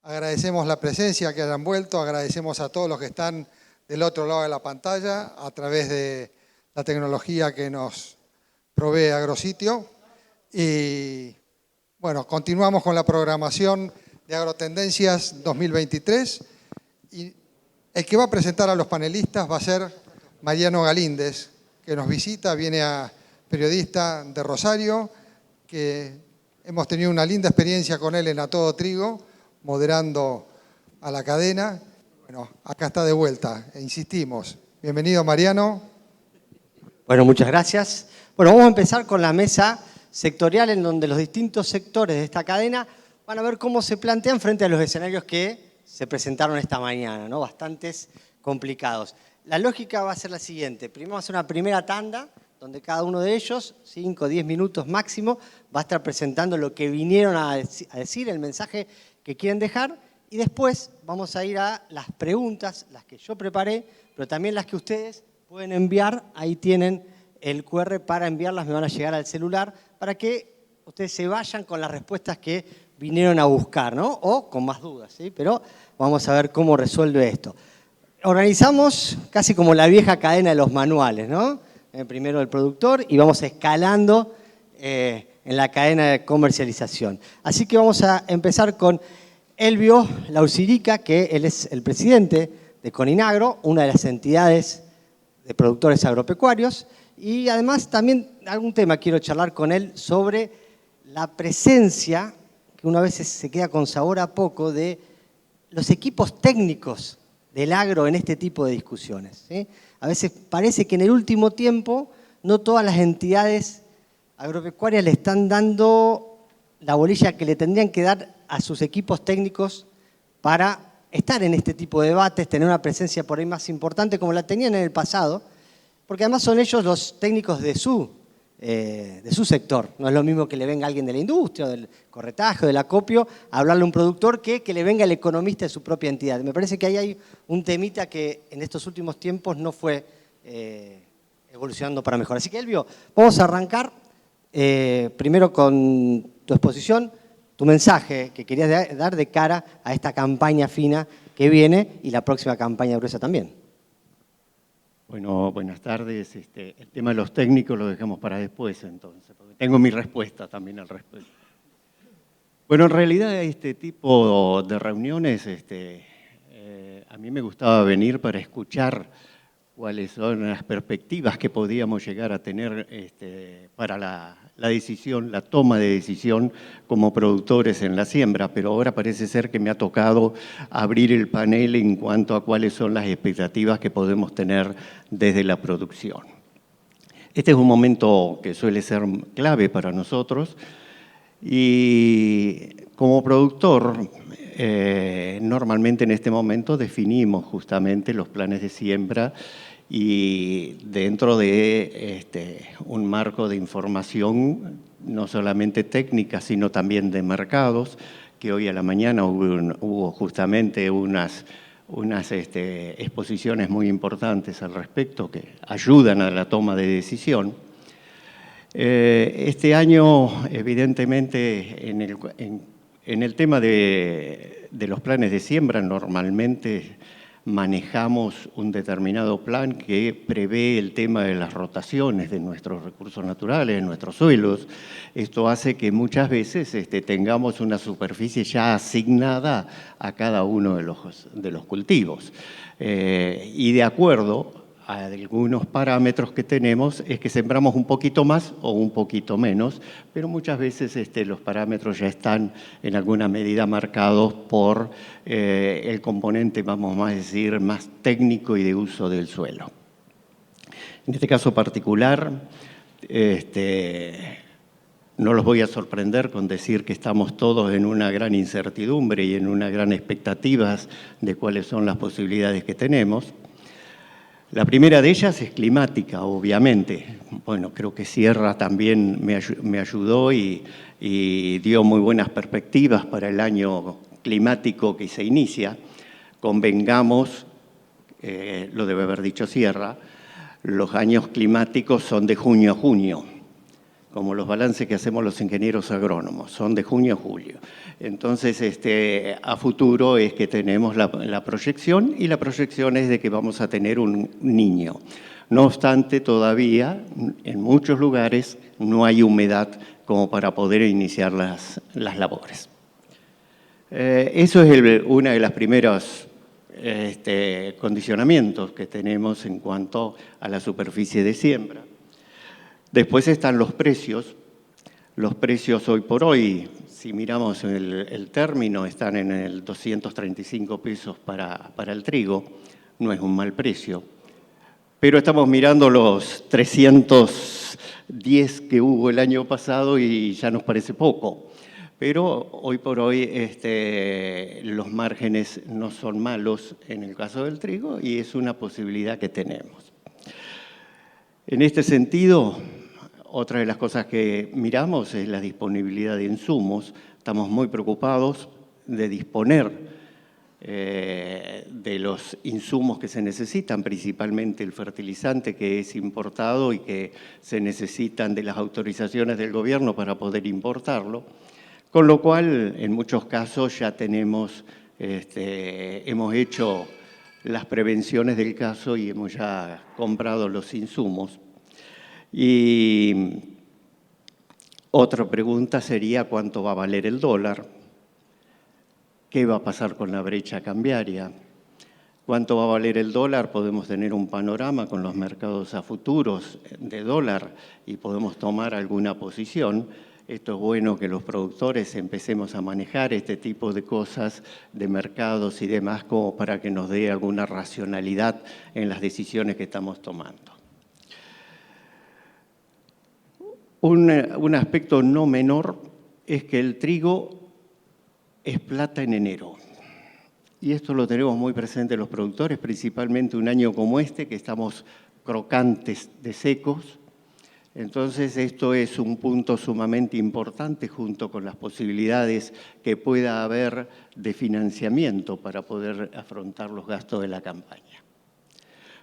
Agradecemos la presencia que hayan vuelto, agradecemos a todos los que están del otro lado de la pantalla a través de la tecnología que nos provee Agrositio. Y bueno, continuamos con la programación de Agrotendencias 2023. Y el que va a presentar a los panelistas va a ser Mariano Galíndez, que nos visita, periodista de Rosario, que hemos tenido una linda experiencia con él en A Todo Trigo, moderando a la cadena. Bueno, acá está de vuelta, e insistimos. Bienvenido, Mariano. Bueno, muchas gracias. Bueno, vamos a empezar con la mesa sectorial en donde los distintos sectores de esta cadena van a ver cómo se plantean frente a los escenarios que se presentaron esta mañana, ¿no? Bastantes complicados. La lógica va a ser la siguiente. Primero vamos a hacer una primera tanda donde cada uno de ellos, 5 o 10 minutos máximo, va a estar presentando lo que vinieron a decir, el mensaje que quieren dejar, y después vamos a ir a las preguntas, las que yo preparé, pero también las que ustedes pueden enviar. Ahí tienen el QR para enviarlas, me van a llegar al celular, para que ustedes se vayan con las respuestas que vinieron a buscar, ¿no? O con más dudas, ¿sí? Pero vamos a ver cómo resuelve esto. Organizamos casi como la vieja cadena de los manuales, ¿no? Primero el productor y vamos escalando en la cadena de comercialización. Así que vamos a empezar con Elvio Lausirica, que él es el presidente de Coninagro, una de las entidades de productores agropecuarios, y además también algún tema quiero charlar con él sobre la presencia, que uno a veces se queda con sabor a poco, de los equipos técnicos del agro en este tipo de discusiones, ¿sí? A veces parece que en el último tiempo no todas las entidades agropecuarias le están dando la bolilla que le tendrían que dar a sus equipos técnicos para estar en este tipo de debates, tener una presencia por ahí más importante como la tenían en el pasado, porque además son ellos los técnicos de su sector. No es lo mismo que le venga alguien de la industria, del corretaje, del acopio, a hablarle a un productor que le venga el economista de su propia entidad. Me parece que ahí hay un temita que en estos últimos tiempos no fue evolucionando para mejor. Así que, Elvio, vamos a arrancar primero con tu exposición, tu mensaje que querías dar de cara a esta campaña fina que viene y la próxima campaña gruesa también. Bueno, buenas tardes. El tema de los técnicos lo dejamos para después, entonces, porque tengo mi respuesta también al respecto. Bueno, en realidad este tipo de reuniones, a mí me gustaba venir para escuchar cuáles son las perspectivas que podíamos llegar a tener para la decisión, la toma de decisión como productores en la siembra, pero ahora parece ser que me ha tocado abrir el panel en cuanto a cuáles son las expectativas que podemos tener desde la producción. Este es un momento que suele ser clave para nosotros y como productor normalmente en este momento definimos justamente los planes de siembra y dentro de un marco de información no solamente técnica, sino también de mercados, que hoy a la mañana hubo justamente unas exposiciones muy importantes al respecto que ayudan a la toma de decisión. Este año, evidentemente, en el tema de los planes de siembra, normalmente manejamos un determinado plan que prevé el tema de las rotaciones de nuestros recursos naturales, de nuestros suelos. Esto hace que muchas veces tengamos una superficie ya asignada a cada uno de los cultivos. Y de acuerdo a algunos parámetros que tenemos es que sembramos un poquito más o un poquito menos, pero muchas veces los parámetros ya están en alguna medida marcados por el componente, vamos a decir, más técnico y de uso del suelo. En este caso particular, no los voy a sorprender con decir que estamos todos en una gran incertidumbre y en una gran expectativa de cuáles son las posibilidades que tenemos. La primera de ellas es climática, obviamente. Bueno, creo que Sierra también me ayudó y dio muy buenas perspectivas para el año climático que se inicia. Convengamos, lo debe haber dicho Sierra, los años climáticos son de junio a junio. como los balances que hacemos los ingenieros agrónomos, son de junio a julio. Entonces, a futuro es que tenemos la proyección, y la proyección es de que vamos a tener un niño. No obstante, todavía en muchos lugares no hay humedad como para poder iniciar las labores. Eso es una de las primeras condicionamientos que tenemos en cuanto a la superficie de siembra. Después están los precios. Los precios hoy por hoy, si miramos el término, están en el 235 pesos para el trigo. No es un mal precio. Pero estamos mirando los 310 que hubo el año pasado y ya nos parece poco. Pero hoy por hoy los márgenes no son malos en el caso del trigo y es una posibilidad que tenemos. En este sentido, otra de las cosas que miramos es la disponibilidad de insumos. Estamos muy preocupados de disponer de los insumos que se necesitan, principalmente el fertilizante que es importado y que se necesitan de las autorizaciones del gobierno para poder importarlo, con lo cual en muchos casos ya tenemos, hemos hecho las prevenciones del caso y hemos ya comprado los insumos. Y otra pregunta sería ¿cuánto va a valer el dólar? ¿Qué va a pasar con la brecha cambiaria? ¿Cuánto va a valer el dólar? Podemos tener un panorama con los mercados a futuros de dólar y podemos tomar alguna posición. Esto es bueno que los productores empecemos a manejar este tipo de cosas de mercados y demás como para que nos dé alguna racionalidad en las decisiones que estamos tomando. Un aspecto no menor es que el trigo es plata en enero. Y esto lo tenemos muy presente los productores, principalmente un año como este, que estamos crocantes de secos. Entonces, esto es un punto sumamente importante junto con las posibilidades que pueda haber de financiamiento para poder afrontar los gastos de la campaña.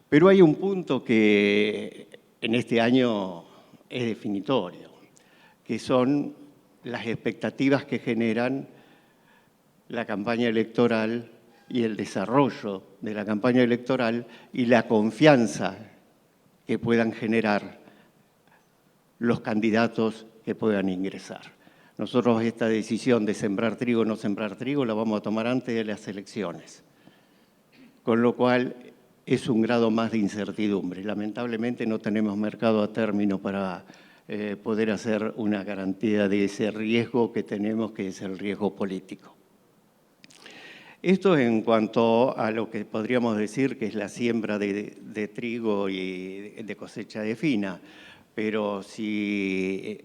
Pero hay un punto que en este año es definitorio, que son las expectativas que generan la campaña electoral y el desarrollo de la campaña electoral y la confianza que puedan generar los candidatos que puedan ingresar. Nosotros esta decisión de sembrar trigo o no sembrar trigo la vamos a tomar antes de las elecciones, con lo cual es un grado más de incertidumbre. Lamentablemente no tenemos mercado a término para poder hacer una garantía de ese riesgo que tenemos, que es el riesgo político. Esto en cuanto a lo que podríamos decir que es la siembra de trigo y de cosecha de fina, pero si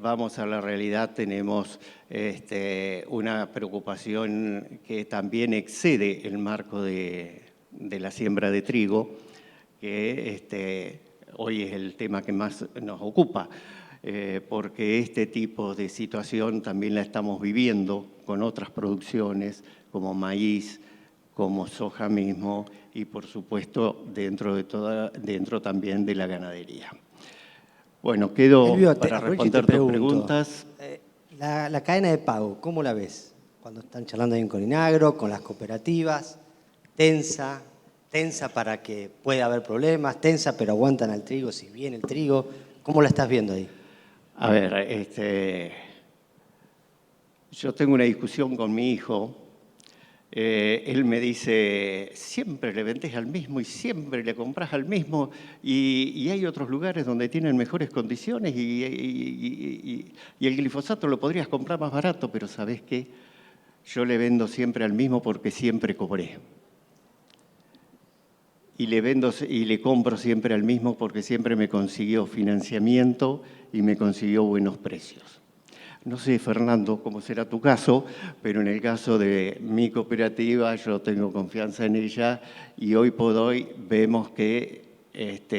vamos a la realidad tenemos una preocupación que también excede el marco de la siembra de trigo, que hoy es el tema que más nos ocupa, porque este tipo de situación también la estamos viviendo con otras producciones, como maíz, como soja mismo y, por supuesto, dentro también de la ganadería. Bueno, quedo para responder tus preguntas. La cadena de pago, ¿cómo la ves? Cuando están charlando ahí con Inagro, con las cooperativas, tensa para que pueda haber problemas, tensa pero aguantan al trigo si viene el trigo. ¿Cómo la estás viendo ahí? A ver, yo tengo una discusión con mi hijo. Él me dice, siempre le vendés al mismo y siempre le compras al mismo y hay otros lugares donde tienen mejores condiciones y el glifosato lo podrías comprar más barato, pero ¿sabés qué? Yo le vendo siempre al mismo porque siempre cobré. Y le compro siempre al mismo porque siempre me consiguió financiamiento y me consiguió buenos precios. No sé, Fernando, cómo será tu caso, pero en el caso de mi cooperativa yo tengo confianza en ella y hoy por hoy vemos que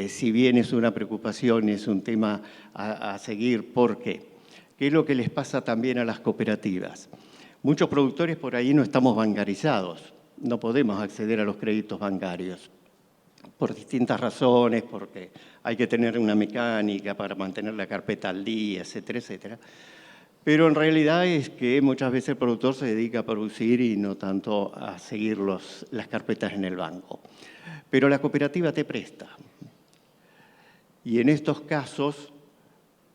si bien es una preocupación, es un tema a seguir. ¿Por qué? ¿Qué es lo que les pasa también a las cooperativas? Muchos productores por ahí no estamos bancarizados, no podemos acceder a los créditos bancarios. por distintas razones, porque hay que tener una mecánica para mantener la carpeta al día, etcétera, etcétera. Pero en realidad es que muchas veces el productor se dedica a producir y no tanto a seguir las carpetas en el banco. Pero la cooperativa te presta. Y en estos casos,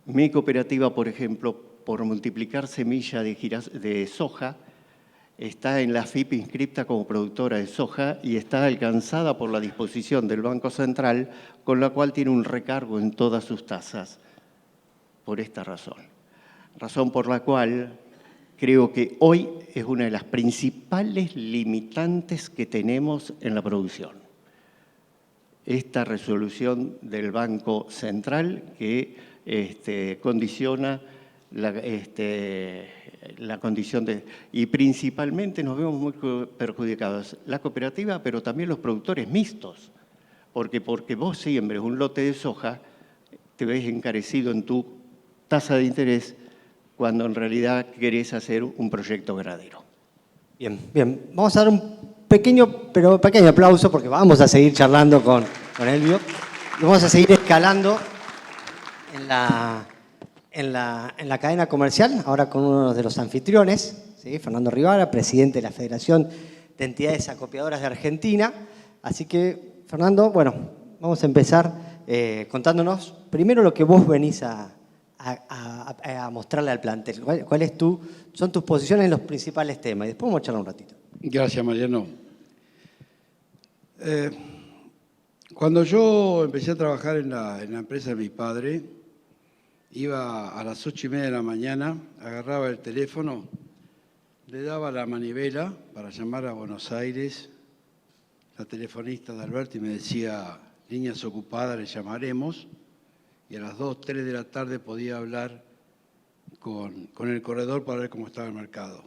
mi cooperativa, por ejemplo, por multiplicar semilla de soja, está en la FIP inscripta como productora de soja y está alcanzada por la disposición del Banco Central, con la cual tiene un recargo en todas sus tasas, por esta razón. Razón por la cual creo que hoy es una de las principales limitantes que tenemos en la producción. Esta resolución del Banco Central que condiciona la condición de... Y principalmente nos vemos muy perjudicados la cooperativa, pero también los productores mixtos, porque vos siembres un lote de soja, te ves encarecido en tu tasa de interés cuando en realidad querés hacer un proyecto granadero. Bien, bien. Vamos a dar un pequeño aplauso porque vamos a seguir charlando con Elvio y vamos a seguir escalando en la cadena comercial, ahora con uno de los anfitriones, ¿sí? Fernando Rivara, presidente de la Federación de Entidades Acopiadoras de Argentina. Así que, Fernando, bueno, vamos a empezar contándonos primero lo que vos venís a mostrarle al plantel. ¿Cuáles son tus posiciones en los principales temas? Y después vamos a charlar un ratito. Gracias, Mariano. Cuando yo empecé a trabajar en la empresa de mi padre, iba a las 8:30 de la mañana, agarraba el teléfono, le daba la manivela para llamar a Buenos Aires, la telefonista de Alberto, y me decía, líneas ocupadas, le llamaremos, y a las 2, 3 de la tarde podía hablar con el corredor para ver cómo estaba el mercado.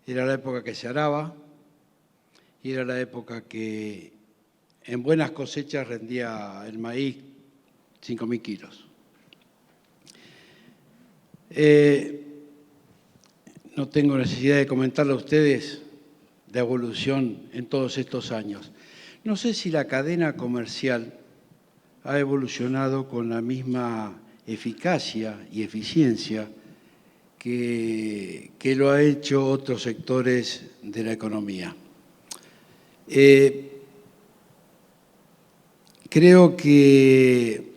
Era la época que se araba y era la época que en buenas cosechas rendía el maíz 5.000 kilos. No tengo necesidad de comentarle a ustedes la evolución en todos estos años. No sé si la cadena comercial ha evolucionado con la misma eficacia y eficiencia que lo ha hecho otros sectores de la economía. Creo que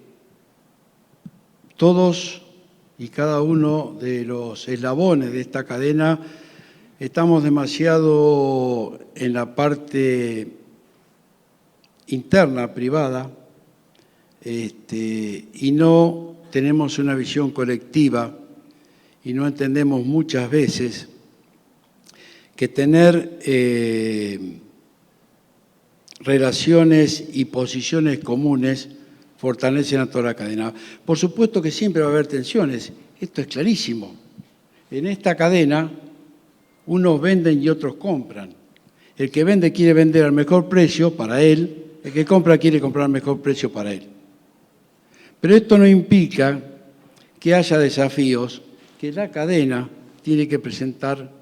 todos y cada uno de los eslabones de esta cadena estamos demasiado en la parte interna, privada, y no tenemos una visión colectiva y no entendemos muchas veces que tener relaciones y posiciones comunes fortalecen a toda la cadena. Por supuesto que siempre va a haber tensiones, esto es clarísimo. En esta cadena unos venden y otros compran. El que vende quiere vender al mejor precio para él, el que compra quiere comprar al mejor precio para él. Pero esto no implica que haya desafíos que la cadena tiene que presentar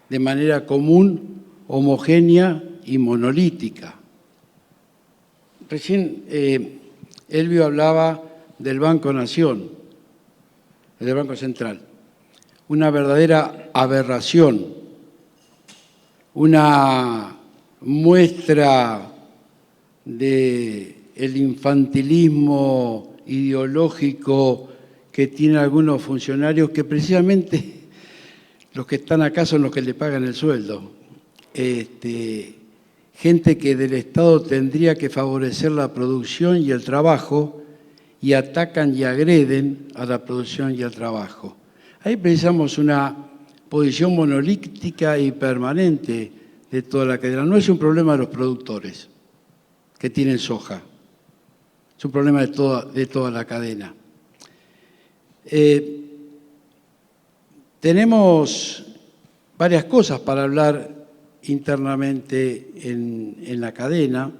de manera común, homogénea y monolítica. Recién Elvio hablaba del Banco Nación, del Banco Central. Una verdadera aberración, una muestra del infantilismo ideológico que tienen algunos funcionarios que precisamente los que están acá son los que le pagan el sueldo. Gente que del Estado tendría que favorecer la producción y el trabajo y atacan y agreden a la producción y al trabajo. Ahí precisamos una posición monolítica y permanente de toda la cadena. No es un problema de los productores que tienen soja, es un problema de toda la cadena. Tenemos varias cosas para hablar internamente en la cadena,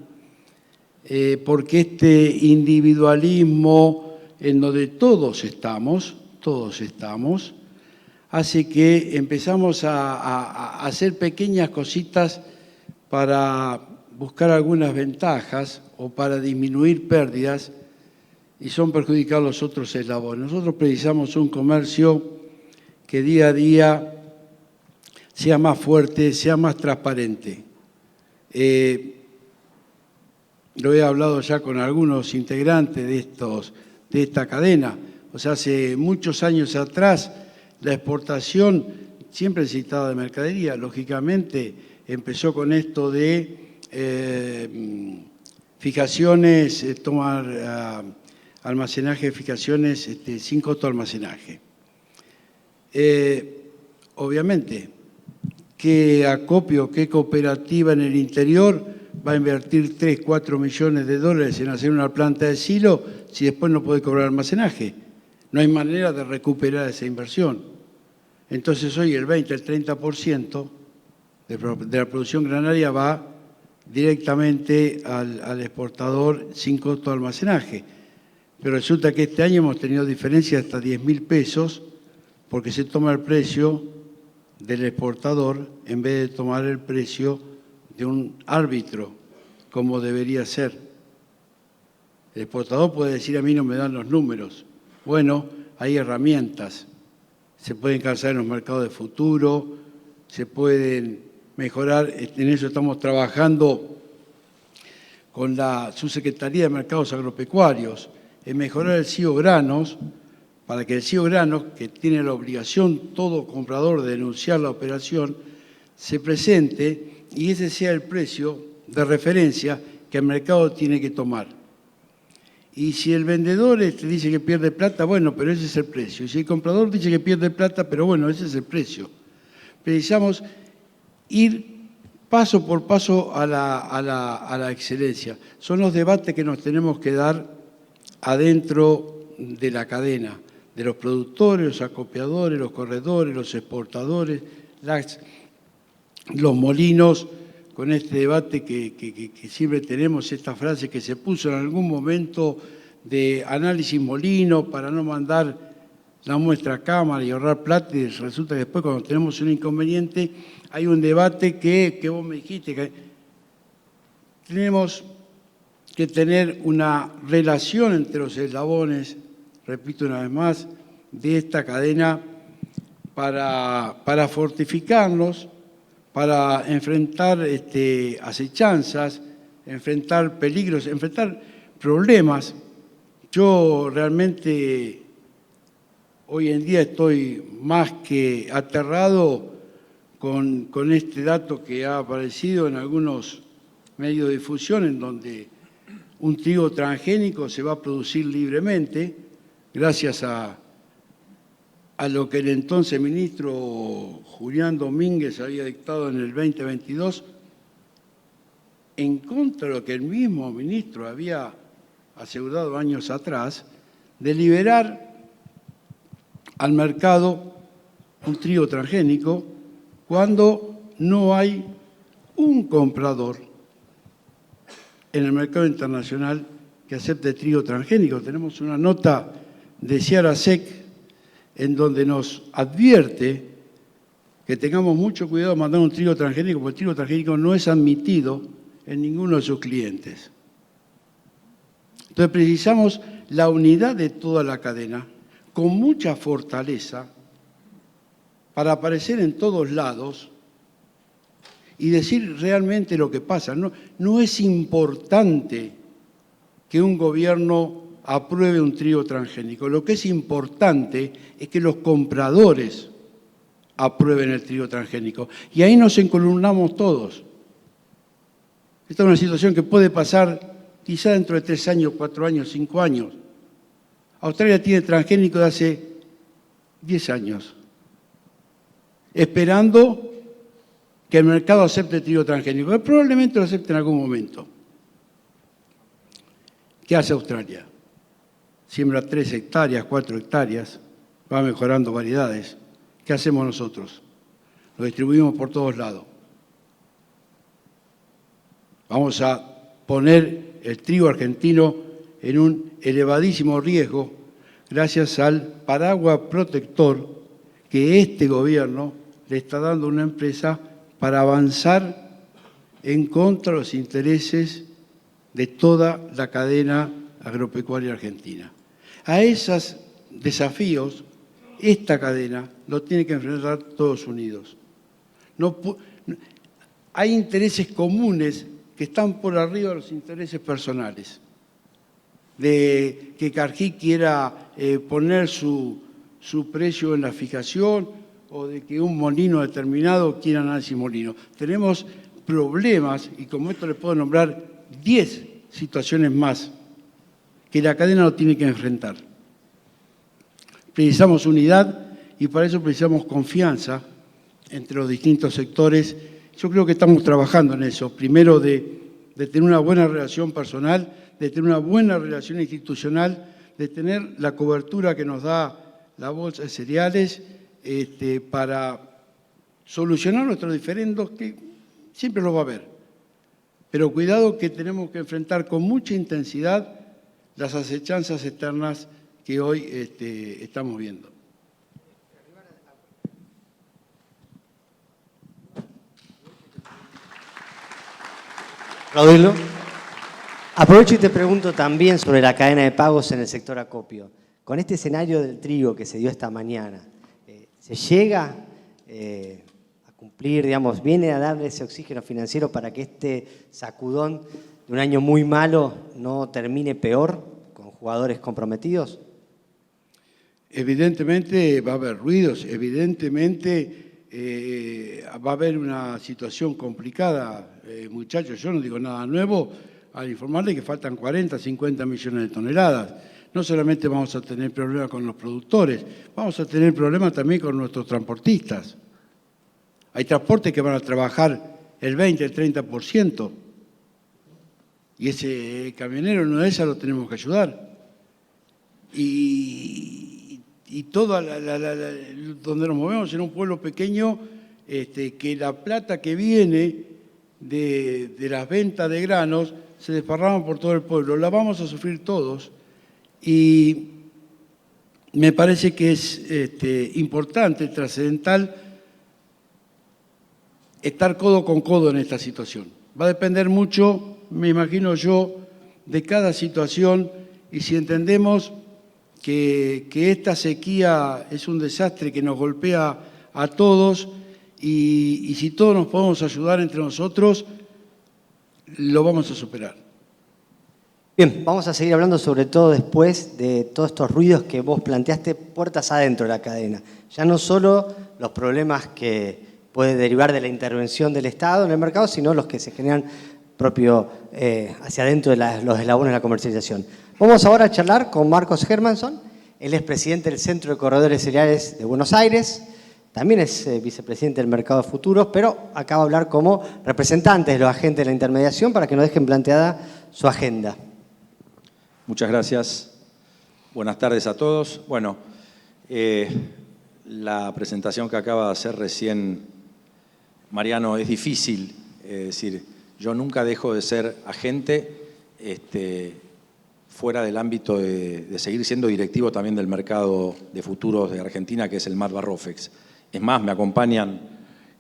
porque este individualismo en donde todos estamos, hace que empezamos a hacer pequeñas cositas para buscar algunas ventajas o para disminuir pérdidas y son perjudicar los otros eslabones. Nosotros precisamos un comercio que día a día sea más fuerte, sea más transparente. Lo he hablado ya con algunos integrantes de esta cadena. O sea, hace muchos años atrás la exportación siempre necesitaba de mercadería. Lógicamente empezó con esto de fijaciones, almacenaje, fijaciones sin costo de almacenaje. Obviamente, ¿qué acopio, qué cooperativa en el interior va a invertir 3, 4 millones de dólares en hacer una planta de silo si después no puede cobrar almacenaje? No hay manera de recuperar esa inversión. Entonces hoy el 20, el 30% de la producción granaria va directamente al exportador sin costo de almacenaje. Pero resulta que este año hemos tenido diferencias hasta 10.000 pesos porque se toma el precio del exportador en vez de tomar el precio de un árbitro, como debería ser. El exportador puede decir, a mí no me dan los números. Bueno, hay herramientas. Se pueden calzar en los mercados de futuro, se pueden mejorar. En eso estamos trabajando con la Subsecretaría de Mercados Agropecuarios, en mejorar el CIO Granos, para que el CIO Granos, que tiene la obligación todo comprador de denunciar la operación, se presente y ese sea el precio de referencia que el mercado tiene que tomar. Y si el vendedor dice que pierde plata, bueno, pero ese es el precio. Y si el comprador dice que pierde plata, pero bueno, ese es el precio. Precisamos ir paso por paso a la excelencia. Son los debates que nos tenemos que dar adentro de la cadena, de los productores, los acopiadores, los corredores, los exportadores, los molinos, con este debate que siempre tenemos, esta frase que se puso en algún momento de análisis molino para no mandar la muestra a cámara y ahorrar plata, y resulta que después cuando tenemos un inconveniente hay un debate que vos me dijiste que tenemos que tener una relación entre los eslabones, repito una vez más, de esta cadena para fortificarnos, para enfrentar acechanzas, enfrentar peligros, enfrentar problemas. Yo realmente hoy en día estoy más que aterrado con este dato que ha aparecido en algunos medios de difusión, en donde un trigo transgénico se va a producir libremente, gracias a lo que el entonces ministro Julián Domínguez había dictado en el 2022, en contra de lo que el mismo ministro había asegurado años atrás, de liberar al mercado un trigo transgénico cuando no hay un comprador en el mercado internacional que acepte trigo transgénico. Tenemos una nota de Ciara Sec en donde nos advierte que tengamos mucho cuidado de mandar un trigo transgénico, porque el trigo transgénico no es admitido en ninguno de sus clientes. Entonces precisamos la unidad de toda la cadena, con mucha fortaleza, para aparecer en todos lados y decir realmente lo que pasa. No es importante que un gobierno apruebe un trigo transgénico. Lo que es importante es que los compradores aprueben el trigo transgénico. Y ahí nos encolumnamos todos. Esta es una situación que puede pasar quizá dentro de 3 años, 4 años, 5 años. Australia tiene transgénico de hace 10 años, esperando que el mercado acepte el trigo transgénico. Probablemente lo acepte en algún momento. ¿Qué hace Australia? Siembra 3 hectáreas, 4 hectáreas, va mejorando variedades. ¿Qué hacemos nosotros? Lo distribuimos por todos lados. Vamos a poner el trigo argentino en un elevadísimo riesgo gracias al paraguas protector que este gobierno le está dando a una empresa para avanzar en contra de los intereses de toda la cadena agropecuaria argentina. A esos desafíos, esta cadena lo tiene que enfrentar todos unidos. Hay intereses comunes que están por arriba de los intereses personales. De que Cargill quiera poner su precio en la fijación o de que un molino determinado quiera Nancy Molino. Tenemos problemas, y como esto les puedo nombrar 10 situaciones más, que la cadena lo tiene que enfrentar. Precisamos unidad y para eso precisamos confianza entre los distintos sectores. Yo creo que estamos trabajando en eso. Primero de tener una buena relación personal, de tener una buena relación institucional, de tener la cobertura que nos da la bolsa de cereales para solucionar nuestros diferendos, que siempre los va a haber. Pero cuidado que tenemos que enfrentar con mucha intensidad las acechanzas externas que hoy estamos viendo. Aplaudirlo. Aprovecho y te pregunto también sobre la cadena de pagos en el sector acopio. Con este escenario del trigo que se dio esta mañana, ¿se llega a cumplir, digamos, viene a darle ese oxígeno financiero para que este sacudón de un año muy malo no termine peor con jugadores comprometidos? Evidentemente va a haber ruidos, evidentemente va a haber una situación complicada. Muchachos, yo no digo nada nuevo al informarles que faltan 40, 50 millones de toneladas. No solamente vamos a tener problemas con los productores, vamos a tener problemas también con nuestros transportistas. Hay transportes que van a trabajar el 20, el 30%. Y ese camionero no es, lo tenemos que ayudar. Y todo donde nos movemos en un pueblo pequeño, que la plata que viene de las ventas de granos se desparrama por todo el pueblo. La vamos a sufrir todos. Y me parece que es importante, trascendental, estar codo con codo en esta situación. Va a depender mucho, me imagino yo, de cada situación, y si entendemos que esta sequía es un desastre que nos golpea a todos, y si todos nos podemos ayudar entre nosotros, lo vamos a superar. Bien, vamos a seguir hablando sobre todo después de todos estos ruidos que vos planteaste puertas adentro de la cadena. Ya no solo los problemas que puede derivar de la intervención del Estado en el mercado, sino los que se generan propio hacia adentro de los eslabones de la comercialización. Vamos ahora a charlar con Marcos Hermansson. Él es presidente del Centro de Corredores Cereales de Buenos Aires. También es vicepresidente del Mercado de Futuros, pero acaba de hablar como representante de los agentes de la intermediación para que nos dejen planteada su agenda. Muchas gracias. Buenas tardes a todos. Bueno, la presentación que acaba de hacer recién Mariano es difícil. Es decir, yo nunca dejo de ser agente fuera del ámbito de seguir siendo directivo también del mercado de futuros de Argentina, que es el MAT Rofex. Es más, me acompañan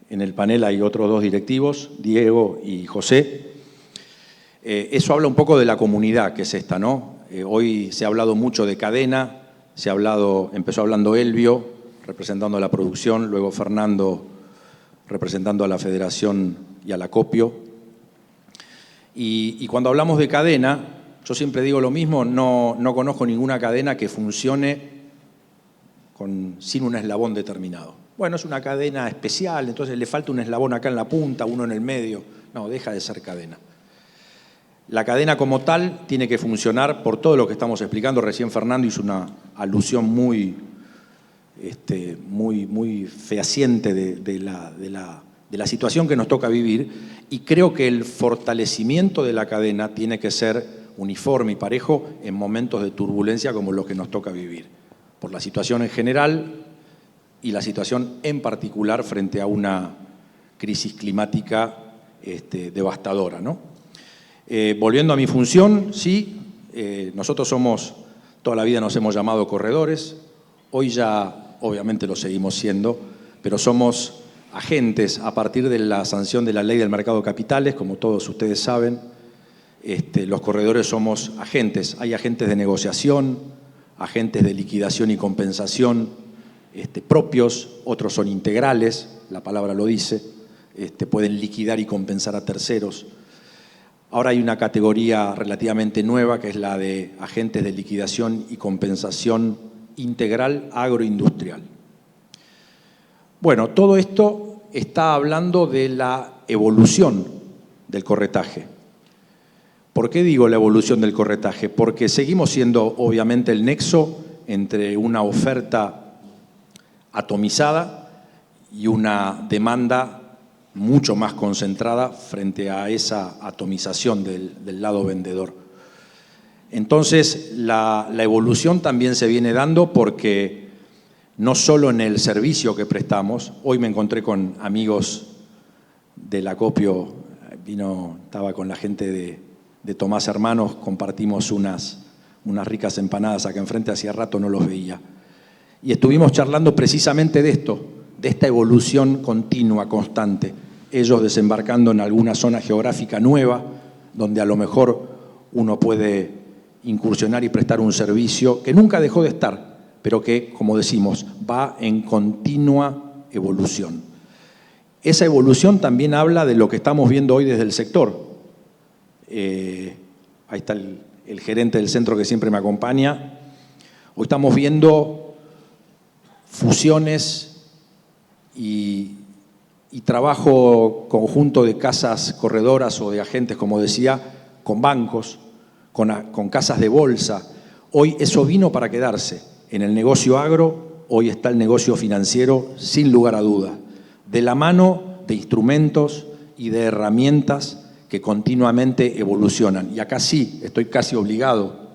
en el panel, hay otros dos directivos, Diego y José. Eso habla un poco de la comunidad que es esta, ¿no? Hoy se ha hablado mucho de cadena, empezó hablando Elvio, representando a la producción, luego Fernando, representando a la Federación y al acopio. Y cuando hablamos de cadena, yo siempre digo lo mismo, no conozco ninguna cadena que funcione sin un eslabón determinado. Bueno, es una cadena especial, entonces le falta un eslabón acá en la punta, uno en el medio. No, deja de ser cadena. La cadena como tal tiene que funcionar por todo lo que estamos explicando. Recién Fernando hizo una alusión muy fehaciente de la situación que nos toca vivir, y creo que el fortalecimiento de la cadena tiene que ser uniforme y parejo en momentos de turbulencia como los que nos toca vivir, por la situación en general y la situación en particular frente a una crisis climática devastadora, ¿no? Volviendo a mi función, sí, nosotros toda la vida nos hemos llamado corredores, hoy ya obviamente lo seguimos siendo, pero somos agentes a partir de la sanción de la Ley del Mercado de Capitales, como todos ustedes saben. Los corredores somos agentes. Hay agentes de negociación, agentes de liquidación y compensación propios, otros son integrales, la palabra lo dice, pueden liquidar y compensar a terceros. Ahora hay una categoría relativamente nueva que es la de agentes de liquidación y compensación integral agroindustrial. Bueno, todo esto está hablando de la evolución del corretaje. ¿Por qué digo la evolución del corretaje? Porque seguimos siendo obviamente el nexo entre una oferta atomizada y una demanda mucho más concentrada frente a esa atomización del lado vendedor. Entonces, la evolución también se viene dando porque no solo en el servicio que prestamos, hoy me encontré con amigos del acopio, estaba con la gente de Tomás Hermanos, compartimos unas ricas empanadas acá enfrente, hacía rato no los veía. Y estuvimos charlando precisamente de esto, de esta evolución continua, constante. Ellos desembarcando en alguna zona geográfica nueva, donde a lo mejor uno puede incursionar y prestar un servicio que nunca dejó de estar, pero que, como decimos, va en continua evolución. Esa evolución también habla de lo que estamos viendo hoy desde el sector. Ahí está el gerente del centro que siempre me acompaña. Hoy estamos viendo fusiones y trabajo conjunto de casas corredoras o de agentes, como decía, con bancos, con casas de bolsa. Hoy eso vino para quedarse. En el negocio agro, hoy está el negocio financiero, sin lugar a duda, de la mano de instrumentos y de herramientas que continuamente evolucionan. Y acá sí, estoy casi obligado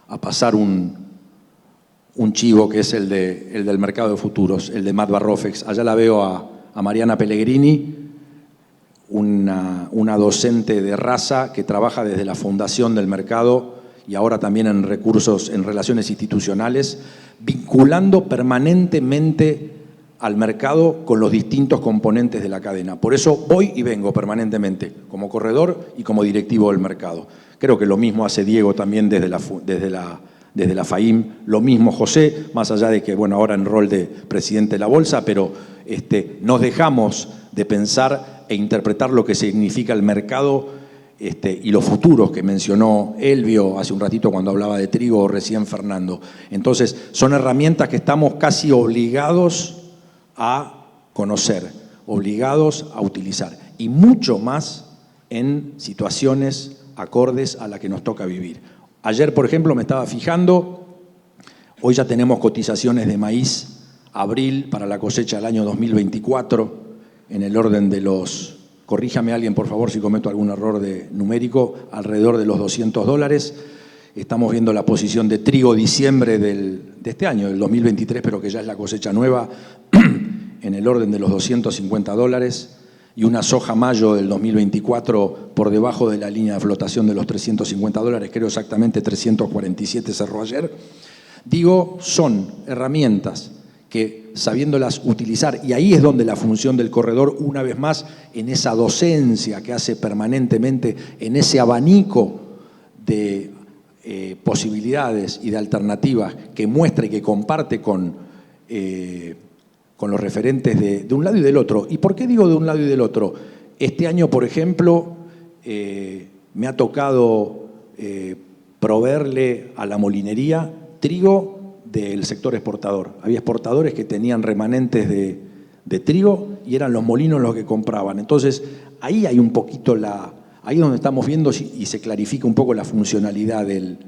a pasar un chivo que es el del mercado de futuros, el de Matt Barrofex. Allá la veo a Mariana Pellegrini, una docente de raza que trabaja desde la fundación del mercado y ahora también en recursos, en relaciones institucionales, vinculando permanentemente al mercado con los distintos componentes de la cadena. Por eso voy y vengo permanentemente, como corredor y como directivo del mercado. Creo que lo mismo hace Diego también desde la FAIM, lo mismo José, más allá de que, bueno, ahora en rol de presidente de la Bolsa, pero nos dejamos de pensar e interpretar lo que significa el mercado y los futuros que mencionó Elvio hace un ratito cuando hablaba de trigo o recién Fernando. Entonces, son herramientas que estamos casi obligados a conocer, obligados a utilizar, y mucho más en situaciones acordes a la que nos toca vivir. Ayer, por ejemplo, me estaba fijando, hoy ya tenemos cotizaciones de maíz abril para la cosecha del año 2024 en el orden de los, corríjame alguien por favor si cometo algún error numérico, alrededor de los $200. Estamos viendo la posición de trigo diciembre de este año, del 2023, pero que ya es la cosecha nueva, en el orden de los $250, y una soja mayo del 2024 por debajo de la línea de flotación de los $350, creo exactamente 347 cerró ayer. Digo, son herramientas que sabiéndolas utilizar, y ahí es donde la función del corredor, una vez más, en esa docencia que hace permanentemente, en ese abanico de posibilidades y de alternativas que muestra y que comparte con los referentes de un lado y del otro. ¿Y por qué digo de un lado y del otro? Este año, por ejemplo, me ha tocado proveerle a la molinería trigo del sector exportador. Había exportadores que tenían remanentes de trigo y eran los molinos los que compraban. Entonces, ahí hay un poquito ahí es donde estamos viendo y se clarifica un poco la funcionalidad del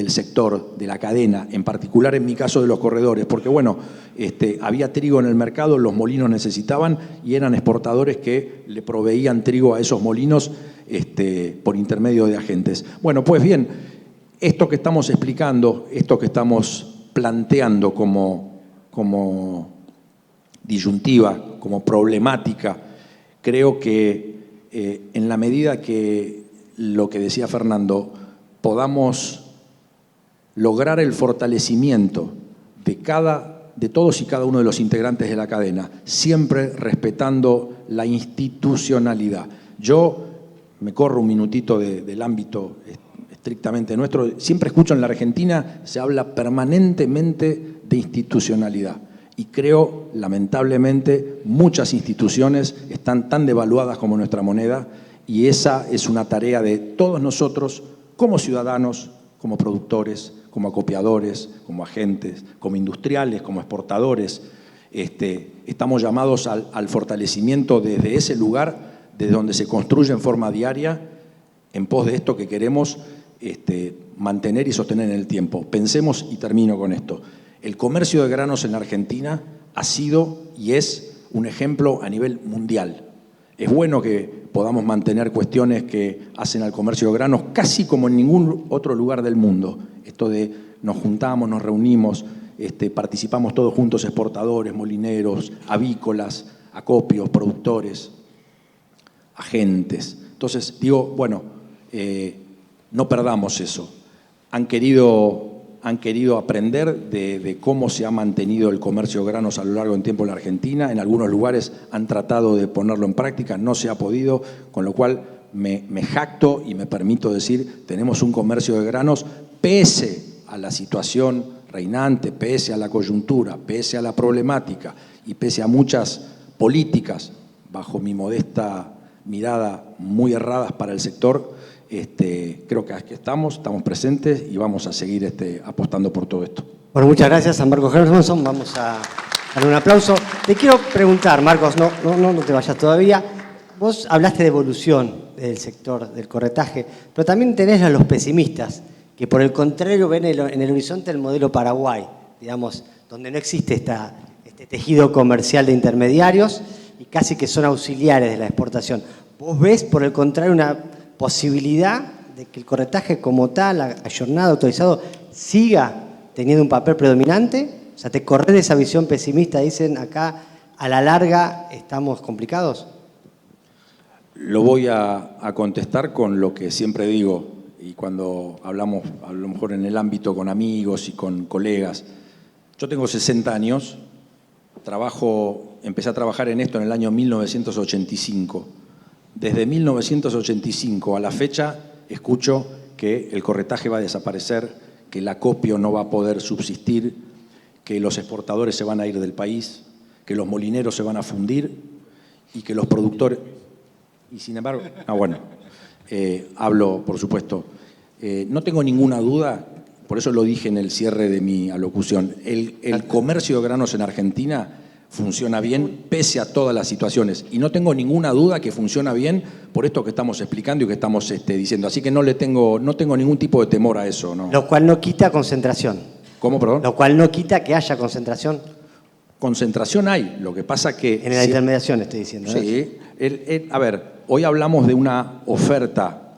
sector, de la cadena, en particular en mi caso de los corredores, porque bueno, había trigo en el mercado, los molinos necesitaban y eran exportadores que le proveían trigo a esos molinos por intermedio de agentes. Bueno, pues bien, esto que estamos explicando, esto que estamos planteando como disyuntiva, como problemática, creo que en la medida que lo que decía Fernando, podamos lograr el fortalecimiento de cada de todos y cada uno de los integrantes de la cadena, siempre respetando la institucionalidad. Yo me corro un minutito del ámbito estrictamente nuestro. Siempre escucho en la Argentina, se habla permanentemente de institucionalidad. Y creo, lamentablemente, muchas instituciones están tan devaluadas como nuestra moneda, y esa es una tarea de todos nosotros, como ciudadanos, como productores, como acopiadores, como agentes, como industriales, como exportadores. Estamos llamados al fortalecimiento desde ese lugar, desde donde se construye en forma diaria, en pos de esto que queremos mantener y sostener en el tiempo. Pensemos, y termino con esto, el comercio de granos en la Argentina ha sido y es un ejemplo a nivel mundial. Es bueno que podamos mantener cuestiones que hacen al comercio de granos casi como en ningún otro lugar del mundo. Esto de nos juntamos, nos reunimos, participamos todos juntos, exportadores, molineros, avícolas, acopios, productores, agentes. Entonces digo, bueno, no perdamos eso. Han querido aprender de cómo se ha mantenido el comercio de granos a lo largo del tiempo en la Argentina. En algunos lugares han tratado de ponerlo en práctica, no se ha podido, con lo cual me jacto y me permito decir, tenemos un comercio de granos pese a la situación reinante, pese a la coyuntura, pese a la problemática y pese a muchas políticas, bajo mi modesta mirada, muy erradas para el sector. Creo que aquí estamos presentes y vamos a seguir apostando por todo esto. Bueno, muchas gracias a Marcos Hermanson. Vamos a darle un aplauso. Te quiero preguntar, Marcos, no te vayas todavía. Vos hablaste de evolución del sector del corretaje, pero también tenés a los pesimistas, que por el contrario ven en el horizonte el modelo Paraguay, digamos, donde no existe este tejido comercial de intermediarios y casi que son auxiliares de la exportación. ¿Vos ves, por el contrario, una posibilidad de que el corretaje como tal, ayornado, autorizado, siga teniendo un papel predominante? O sea, ¿te corres de esa visión pesimista? Dicen acá, a la larga estamos complicados. Lo voy a contestar con lo que siempre digo, y cuando hablamos a lo mejor en el ámbito con amigos y con colegas. Yo tengo 60 años, empecé a trabajar en esto en el año 1985. Desde 1985 a la fecha escucho que el corretaje va a desaparecer, que el acopio no va a poder subsistir, que los exportadores se van a ir del país, que los molineros se van a fundir y que los productores... Y sin embargo, hablo, por supuesto, no tengo ninguna duda, por eso lo dije en el cierre de mi alocución, el comercio de granos en Argentina funciona bien pese a todas las situaciones. Y no tengo ninguna duda que funciona bien por esto que estamos explicando y que estamos diciendo. Así que no tengo ningún tipo de temor a eso, ¿no? Lo cual no quita concentración. ¿Cómo, perdón? Lo cual no quita que haya concentración. Concentración hay, lo que pasa que... En la intermediación estoy diciendo. Sí. A ver, hoy hablamos de una oferta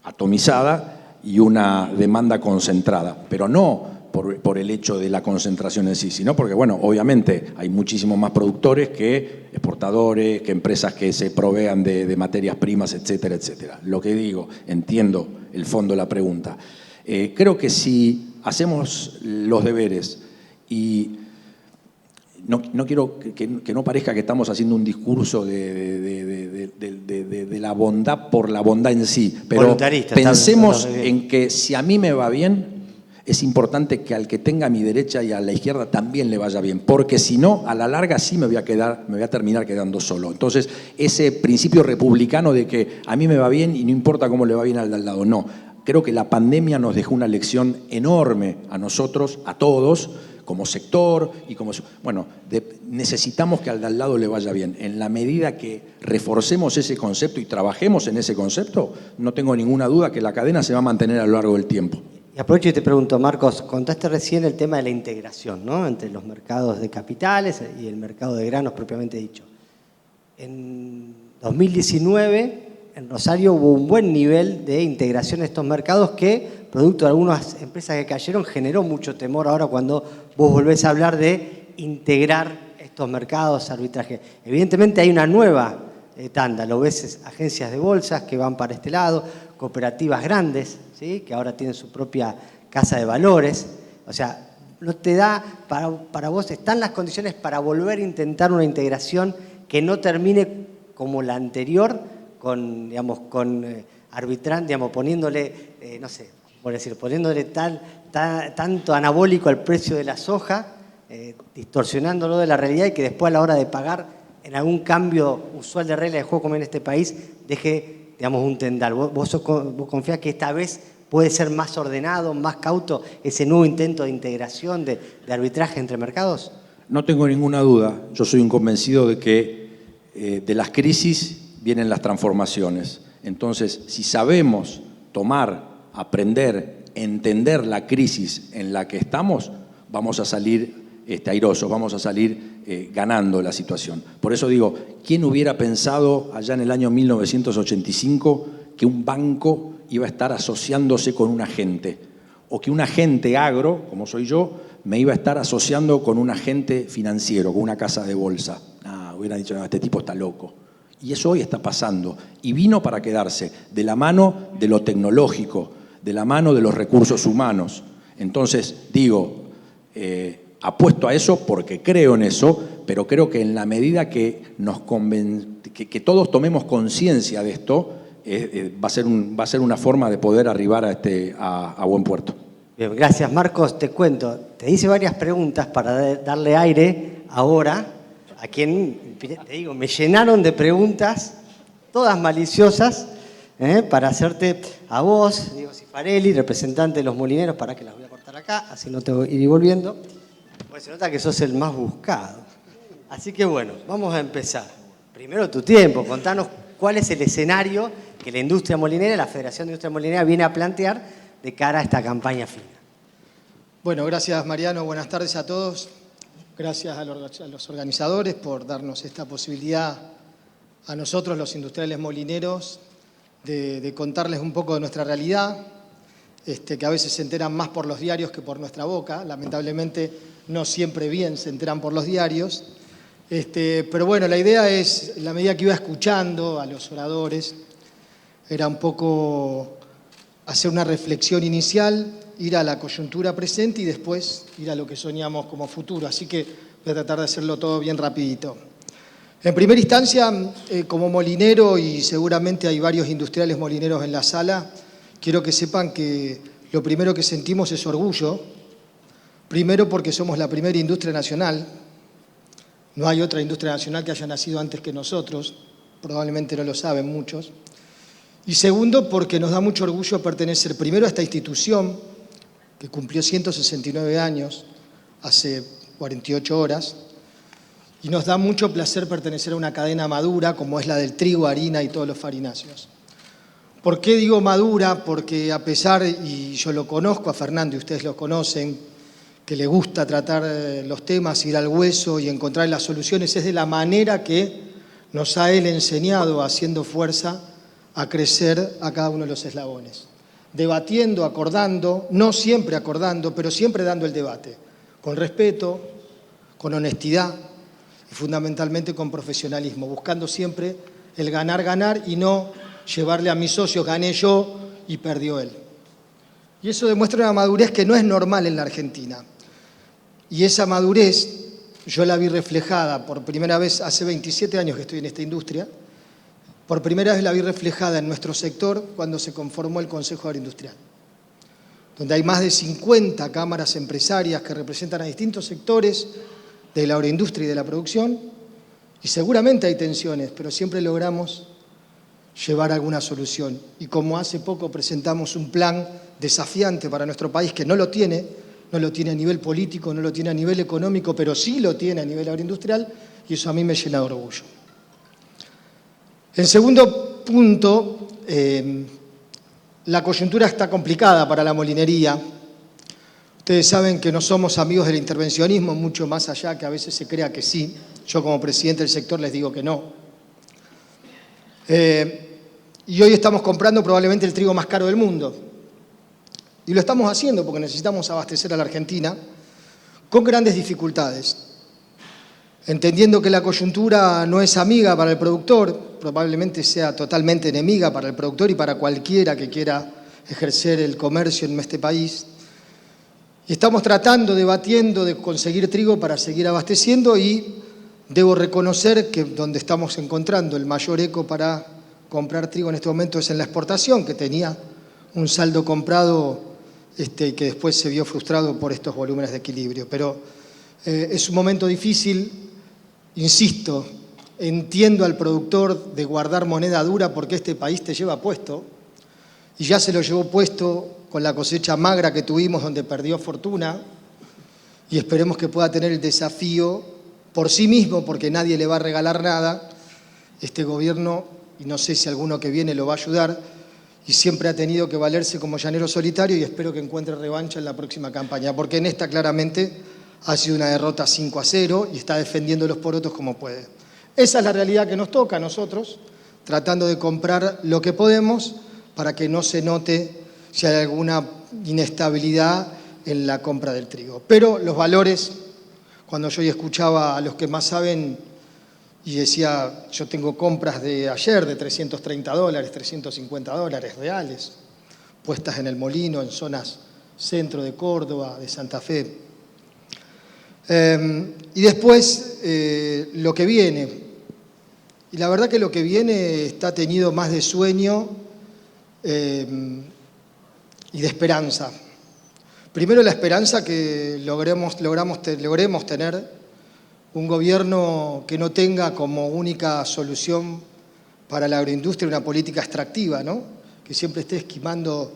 atomizada y una demanda concentrada, pero no por el hecho de la concentración en sí, sino porque, bueno, obviamente hay muchísimos más productores que exportadores, que empresas que se provean de materias primas, etcétera, etcétera. Lo que digo, entiendo el fondo de la pregunta. Creo que si hacemos los deberes y no quiero que no parezca que estamos haciendo un discurso de la bondad por la bondad en sí, pero pensemos en que si a mí me va bien, es importante que al que tenga a mi derecha y a la izquierda también le vaya bien, porque si no, a la larga sí me voy a terminar quedando solo. Entonces, ese principio republicano de que a mí me va bien y no importa cómo le va bien al de al lado, no. Creo que la pandemia nos dejó una lección enorme a nosotros, a todos, como sector y como... Bueno, necesitamos que al de al lado le vaya bien. En la medida que reforcemos ese concepto y trabajemos en ese concepto, no tengo ninguna duda que la cadena se va a mantener a lo largo del tiempo. Y aprovecho y te pregunto, Marcos, contaste recién el tema de la integración, ¿no?, entre los mercados de capitales y el mercado de granos propiamente dicho. En 2019, en Rosario hubo un buen nivel de integración en estos mercados que, producto de algunas empresas que cayeron, generó mucho temor ahora cuando vos volvés a hablar de integrar estos mercados, arbitraje. Evidentemente hay una nueva tanda, lo ves, agencias de bolsas que van para este lado, cooperativas grandes, ¿sí?, que ahora tienen su propia casa de valores. O sea, ¿No te da, para vos, están las condiciones para volver a intentar una integración que no termine como la anterior, con, digamos, arbitrando, digamos, poniéndole, no sé, por decir, poniéndole tanto anabólico al precio de la soja, distorsionándolo de la realidad y que después a la hora de pagar en algún cambio usual de regla de juego como en este país, deje, digamos, un tendal? ¿Vos confías que esta vez puede ser más ordenado, más cauto ese nuevo intento de integración, de arbitraje entre mercados? No tengo ninguna duda. Yo soy un convencido de que de las crisis vienen las transformaciones. Entonces, si sabemos tomar, aprender, entender la crisis en la que estamos, vamos a salir airosos, vamos a salir ganando la situación. Por eso digo, ¿quién hubiera pensado allá en el año 1985 que un banco iba a estar asociándose con un agente? O que un agente agro, como soy yo, me iba a estar asociando con un agente financiero, con una casa de bolsa. Hubiera dicho, no, este tipo está loco. Y eso hoy está pasando. Y vino para quedarse, de la mano de lo tecnológico, de la mano de los recursos humanos. Entonces, digo, apuesto a eso porque creo en eso, pero creo que en la medida que que todos tomemos conciencia de esto, va a ser una forma de poder arribar a buen puerto. Bien, gracias Marcos. Te cuento, te hice varias preguntas para darle aire ahora a quien, te digo, me llenaron de preguntas, todas maliciosas, para hacerte a vos, Diego Cifarelli, representante de los molineros, para que las voy a cortar acá, así no te voy a ir volviendo. Pues se nota que sos el más buscado. Así que bueno, vamos a empezar. Primero tu tiempo, contanos cuál es el escenario que la industria molinera, la Federación de Industria Molinera, viene a plantear de cara a esta campaña fina. Bueno, gracias Mariano, buenas tardes a todos. Gracias a los organizadores por darnos esta posibilidad a nosotros, los industriales molineros, de contarles un poco de nuestra realidad, que a veces se enteran más por los diarios que por nuestra boca. Lamentablemente no siempre bien se enteran por los diarios. Pero bueno, la idea es, en la medida que iba escuchando a los oradores, era un poco hacer una reflexión inicial, ir a la coyuntura presente y después ir a lo que soñamos como futuro. Así que voy a tratar de hacerlo todo bien rapidito. En primera instancia, como molinero, y seguramente hay varios industriales molineros en la sala, quiero que sepan que lo primero que sentimos es orgullo. Primero porque somos la primera industria nacional. No hay otra industria nacional que haya nacido antes que nosotros. Probablemente no lo saben muchos. Y segundo, porque nos da mucho orgullo pertenecer primero a esta institución que cumplió 169 años hace 48 horas, y nos da mucho placer pertenecer a una cadena madura como es la del trigo, harina y todos los farináceos. ¿Por qué digo madura? Porque a pesar, y yo lo conozco a Fernando y ustedes lo conocen, que le gusta tratar los temas, ir al hueso y encontrar las soluciones, es de la manera que nos ha él enseñado, haciendo fuerza, a crecer a cada uno de los eslabones. Debatiendo, acordando, no siempre acordando, pero siempre dando el debate, con respeto, con honestidad y fundamentalmente con profesionalismo, buscando siempre el ganar y no llevarle a mis socios, gané yo y perdió él. Y eso demuestra una madurez que no es normal en la Argentina. Y esa madurez yo la vi reflejada por primera vez hace 27 años que estoy en esta industria. Por primera vez la vi reflejada en nuestro sector cuando se conformó el Consejo Agroindustrial, donde hay más de 50 cámaras empresarias que representan a distintos sectores de la agroindustria y de la producción, y seguramente hay tensiones, pero siempre logramos llevar alguna solución. Y como hace poco presentamos un plan desafiante para nuestro país, que no lo tiene a nivel político, no lo tiene a nivel económico, pero sí lo tiene a nivel agroindustrial, y eso a mí me llena de orgullo. En segundo punto, la coyuntura está complicada para la molinería. Ustedes saben que no somos amigos del intervencionismo, mucho más allá que a veces se crea que sí. Yo como presidente del sector les digo que no. Y hoy estamos comprando probablemente el trigo más caro del mundo. Y lo estamos haciendo porque necesitamos abastecer a la Argentina con grandes dificultades. Entendiendo que la coyuntura no es amiga para el productor, probablemente sea totalmente enemiga para el productor y para cualquiera que quiera ejercer el comercio en este país. Y estamos tratando, debatiendo de conseguir trigo para seguir abasteciendo y debo reconocer que donde estamos encontrando el mayor eco para comprar trigo en este momento es en la exportación, que tenía un saldo comprado que después se vio frustrado por estos volúmenes de equilibrio. Pero es un momento difícil, insisto, entiendo al productor de guardar moneda dura porque este país te lleva puesto, y ya se lo llevó puesto con la cosecha magra que tuvimos donde perdió fortuna, y esperemos que pueda tener el desafío por sí mismo, porque nadie le va a regalar nada, este gobierno, y no sé si alguno que viene lo va a ayudar, y siempre ha tenido que valerse como llanero solitario y espero que encuentre revancha en la próxima campaña, porque en esta claramente ha sido una derrota 5-0 y está defendiendo los porotos como puede. Esa es la realidad que nos toca a nosotros, tratando de comprar lo que podemos para que no se note si hay alguna inestabilidad en la compra del trigo. Pero los valores, cuando yo escuchaba a los que más saben y decía, yo tengo compras de ayer de $330, $350 reales, puestas en el molino, en zonas centro de Córdoba, de Santa Fe. Y después lo que viene. Y la verdad que lo que viene está tenido más de sueño y de esperanza. Primero la esperanza que logremos tener un gobierno que no tenga como única solución para la agroindustria una política extractiva, ¿no? Que siempre esté esquimando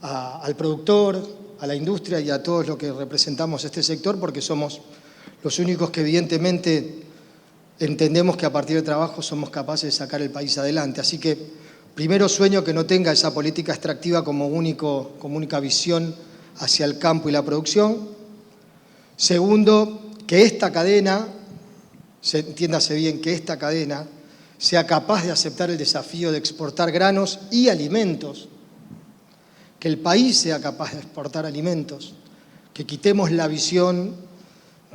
al productor, a la industria y a todos los que representamos este sector, porque somos los únicos que evidentemente entendemos que a partir del trabajo somos capaces de sacar el país adelante. Así que primero sueño que no tenga esa política extractiva como única visión hacia el campo y la producción. Segundo, que esta cadena, entiéndase bien, que esta cadena sea capaz de aceptar el desafío de exportar granos y alimentos, que el país sea capaz de exportar alimentos, que quitemos la visión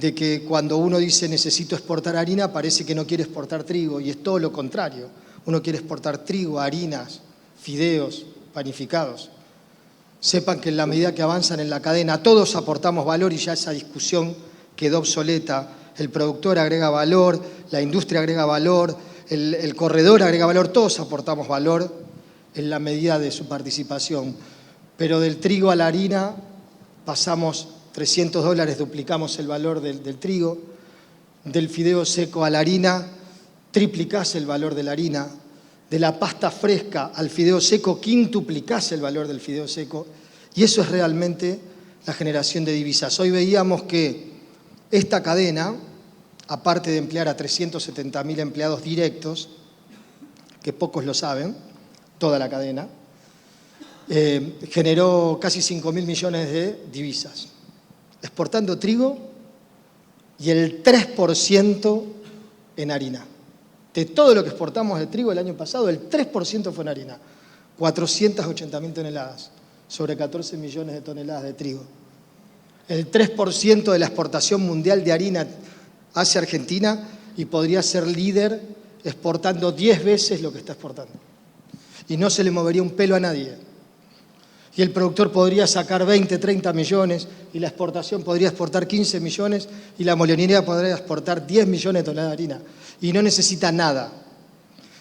de que cuando uno dice necesito exportar harina parece que no quiere exportar trigo, y es todo lo contrario. Uno quiere exportar trigo, harinas, fideos, panificados. Sepan que en la medida que avanzan en la cadena todos aportamos valor y ya esa discusión quedó obsoleta. El productor agrega valor, la industria agrega valor, el corredor agrega valor, todos aportamos valor en la medida de su participación. Pero del trigo a la harina pasamos $300, duplicamos el valor del trigo. Del fideo seco a la harina, triplicás el valor de la harina. De la pasta fresca al fideo seco, quintuplicás el valor del fideo seco. Y eso es realmente la generación de divisas. Hoy veíamos que esta cadena, aparte de emplear a 370.000 empleados directos, que pocos lo saben, toda la cadena, generó casi 5.000 millones de divisas, exportando trigo y el 3% en harina. De todo lo que exportamos de trigo el año pasado, el 3% fue en harina. 480.000 toneladas, sobre 14 millones de toneladas de trigo. El 3% de la exportación mundial de harina hacia Argentina y podría ser líder exportando 10 veces lo que está exportando. Y no se le movería un pelo a nadie. Y el productor podría sacar 20, 30 millones y la exportación podría exportar 15 millones y la molinería podría exportar 10 millones de toneladas de harina. Y no necesita nada,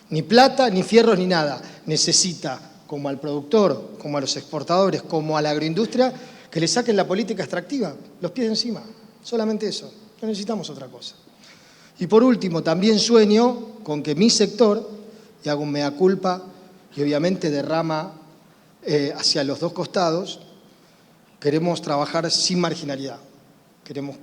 ni plata, ni fierros, ni nada. Necesita, como al productor, como a los exportadores, como a la agroindustria, que le saquen la política extractiva, los pies de encima. Solamente eso, no necesitamos otra cosa. Y por último, también sueño con que mi sector, y hago un mea culpa, y obviamente derrama hacia los dos costados, queremos trabajar sin marginalidad. Queremos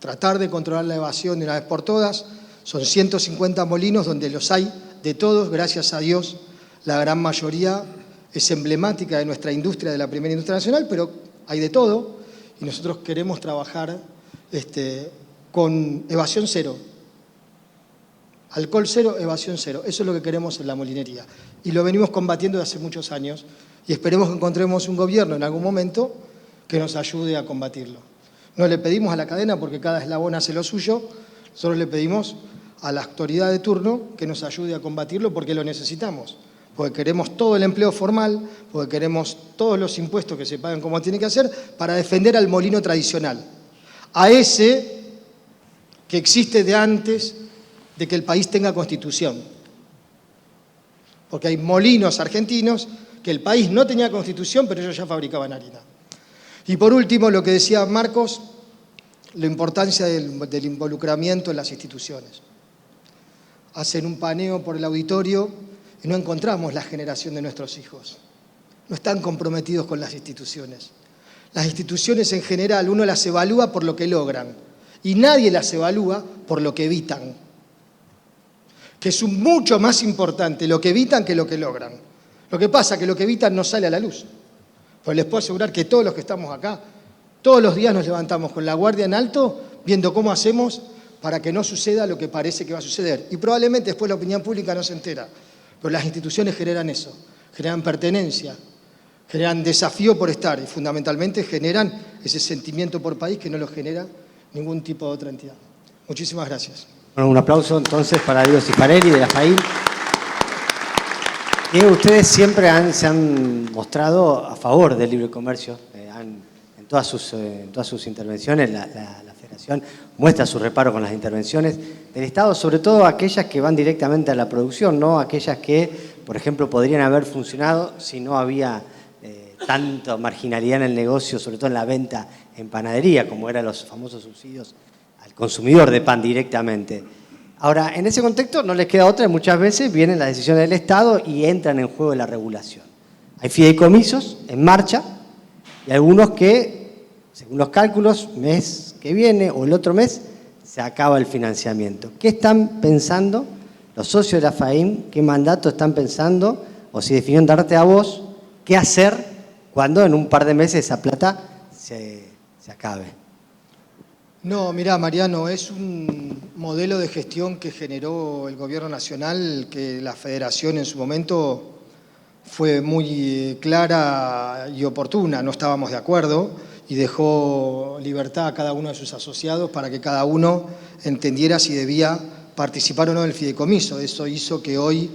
tratar de controlar la evasión de una vez por todas. Son 150 molinos donde los hay de todos, gracias a Dios. La gran mayoría es emblemática de nuestra industria, de la primera industria nacional, pero hay de todo y nosotros queremos trabajar con evasión cero. Alcohol cero, evasión cero. Eso es lo que queremos en la molinería. Y lo venimos combatiendo desde hace muchos años y esperemos que encontremos un gobierno en algún momento que nos ayude a combatirlo. No le pedimos a la cadena porque cada eslabón hace lo suyo, nosotros le pedimos a la autoridad de turno que nos ayude a combatirlo porque lo necesitamos. porque queremos todo el empleo formal, porque queremos todos los impuestos que se paguen como tiene que hacer, para defender al molino tradicional, a ese que existe de antes de que el país tenga constitución. Porque hay molinos argentinos que el país no tenía constitución, pero ellos ya fabricaban harina. Y por último, lo que decía Marcos, la importancia del involucramiento en las instituciones. Hacen un paneo por el auditorio y no encontramos la generación de nuestros hijos. No están comprometidos con las instituciones. Las instituciones en general uno las evalúa por lo que logran y nadie las evalúa por lo que evitan. Que es mucho más importante lo que evitan que lo que logran. Lo que pasa es que lo que evitan no sale a la luz. Pues les puedo asegurar que todos los que estamos acá, todos los días nos levantamos con la guardia en alto, viendo cómo hacemos para que no suceda lo que parece que va a suceder. Y probablemente después la opinión pública no se entera. Pero las instituciones generan eso, generan pertenencia, generan desafío por estar y fundamentalmente generan ese sentimiento por país que no lo genera ningún tipo de otra entidad. Muchísimas gracias. Bueno, un aplauso entonces para Diego Cifarelli de la FAIM. Y ustedes siempre se han mostrado a favor del libre comercio. En todas sus intervenciones, la Federación muestra su reparo con las intervenciones del Estado, sobre todo aquellas que van directamente a la producción, no aquellas que, por ejemplo, podrían haber funcionado si no había tanta marginalidad en el negocio, sobre todo en la venta en panadería, como eran los famosos subsidios al consumidor de pan directamente. Ahora, en ese contexto no les queda otra, y muchas veces vienen las decisiones del Estado y entran en juego la regulación. Hay fideicomisos en marcha y algunos que, según los cálculos, mes que viene o el otro mes, se acaba el financiamiento. ¿Qué están pensando los socios de la FAIM? ¿Qué mandato están pensando? O si definieron darte a vos, ¿qué hacer cuando en un par de meses esa plata se acabe? No, mirá, Mariano, es un modelo de gestión que generó el Gobierno Nacional, que la Federación en su momento fue muy clara y oportuna. No estábamos de acuerdo y dejó libertad a cada uno de sus asociados para que cada uno entendiera si debía participar o no del fideicomiso. Eso hizo que hoy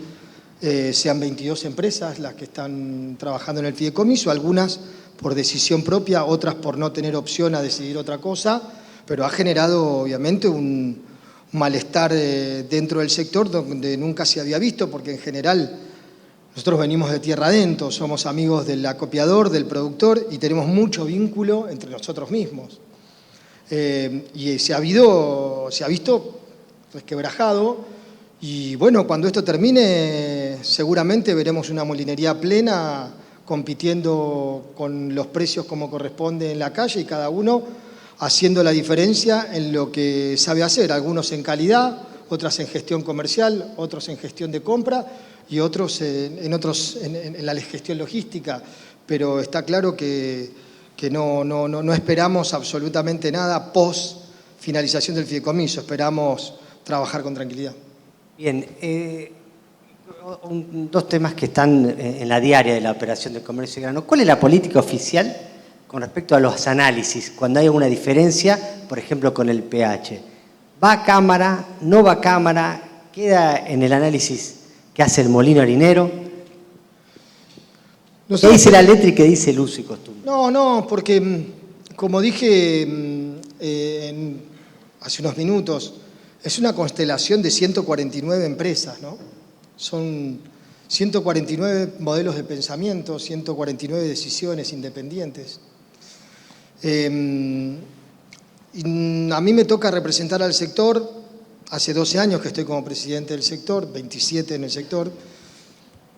sean 22 empresas las que están trabajando en el fideicomiso, algunas por decisión propia, otras por no tener opción a decidir otra cosa, pero ha generado obviamente un malestar dentro del sector donde nunca se había visto, porque en general nosotros venimos de tierra adentro, somos amigos del acopiador, del productor y tenemos mucho vínculo entre nosotros mismos. Y se ha visto resquebrajado y bueno, cuando esto termine seguramente veremos una molinería plena compitiendo con los precios como corresponde en la calle y cada uno haciendo la diferencia en lo que sabe hacer, algunos en calidad, otras en gestión comercial, otros en gestión de compra y otros en la gestión logística. Pero está claro que no esperamos absolutamente nada post finalización del fideicomiso, esperamos trabajar con tranquilidad. Bien, dos temas que están en la diaria de la operación de comercio y grano. ¿Cuál es la política oficial con respecto a los análisis, cuando hay alguna diferencia, por ejemplo, con el pH? ¿Va a cámara? ¿No va a cámara? ¿Queda en el análisis que hace el molino harinero? ¿Qué dice la letra y qué dice el uso y costumbre? No, porque como dije hace unos minutos, es una constelación de 149 empresas, ¿no? Son 149 modelos de pensamiento, 149 decisiones independientes. A mí me toca representar al sector, hace 12 años que estoy como presidente del sector, 27 en el sector,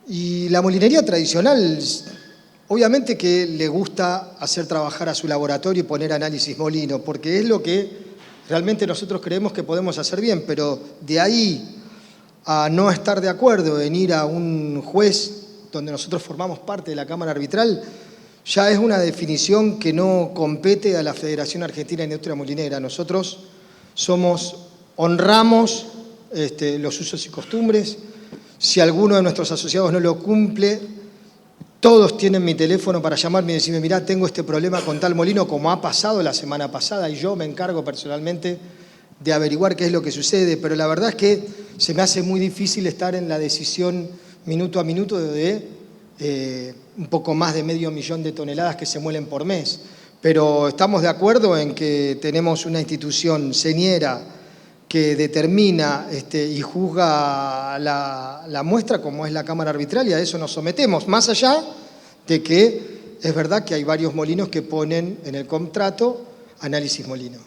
y la molinería tradicional, obviamente que le gusta hacer trabajar a su laboratorio y poner análisis molino, porque es lo que realmente nosotros creemos que podemos hacer bien, pero de ahí a no estar de acuerdo en ir a un juez donde nosotros formamos parte de la Cámara Arbitral, ya es una definición que no compete a la Federación Argentina de Industria Molinera. Nosotros honramos los usos y costumbres. Si alguno de nuestros asociados no lo cumple, todos tienen mi teléfono para llamarme y decirme, mirá, tengo este problema con tal molino, como ha pasado la semana pasada, y yo me encargo personalmente de averiguar qué es lo que sucede. Pero la verdad es que se me hace muy difícil estar en la decisión minuto a minuto de un poco más de 500.000 de toneladas que se muelen por mes. Pero estamos de acuerdo en que tenemos una institución señera que determina y juzga la muestra, como es la Cámara Arbitral, y a eso nos sometemos, más allá de que es verdad que hay varios molinos que ponen en el contrato análisis molino.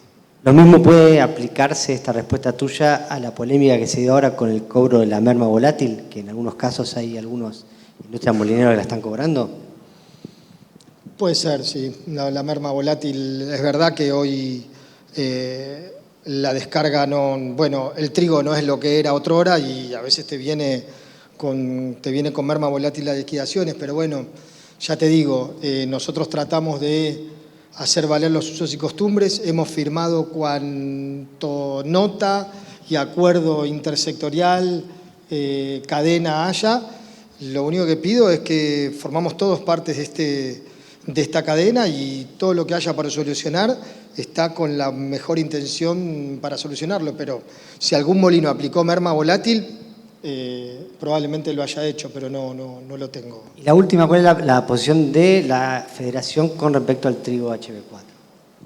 Lo mismo puede aplicarse esta respuesta tuya a la polémica que se dio ahora con el cobro de la merma volátil, que en algunos casos hay algunos industrias molineras que la están cobrando. Puede ser, sí. La merma volátil, es verdad que hoy la descarga no... Bueno, el trigo no es lo que era otrora y a veces te viene con merma volátil las liquidaciones, pero bueno, ya te digo, nosotros tratamos de hacer valer los usos y costumbres, hemos firmado cuanto nota y acuerdo intersectorial, cadena haya. Lo único que pido es que formamos todos partes de esta cadena y todo lo que haya para solucionar está con la mejor intención para solucionarlo, pero si algún molino aplicó merma volátil, probablemente lo haya hecho, pero no lo tengo. Y la última, ¿cuál es la posición de la Federación con respecto al trigo HB4?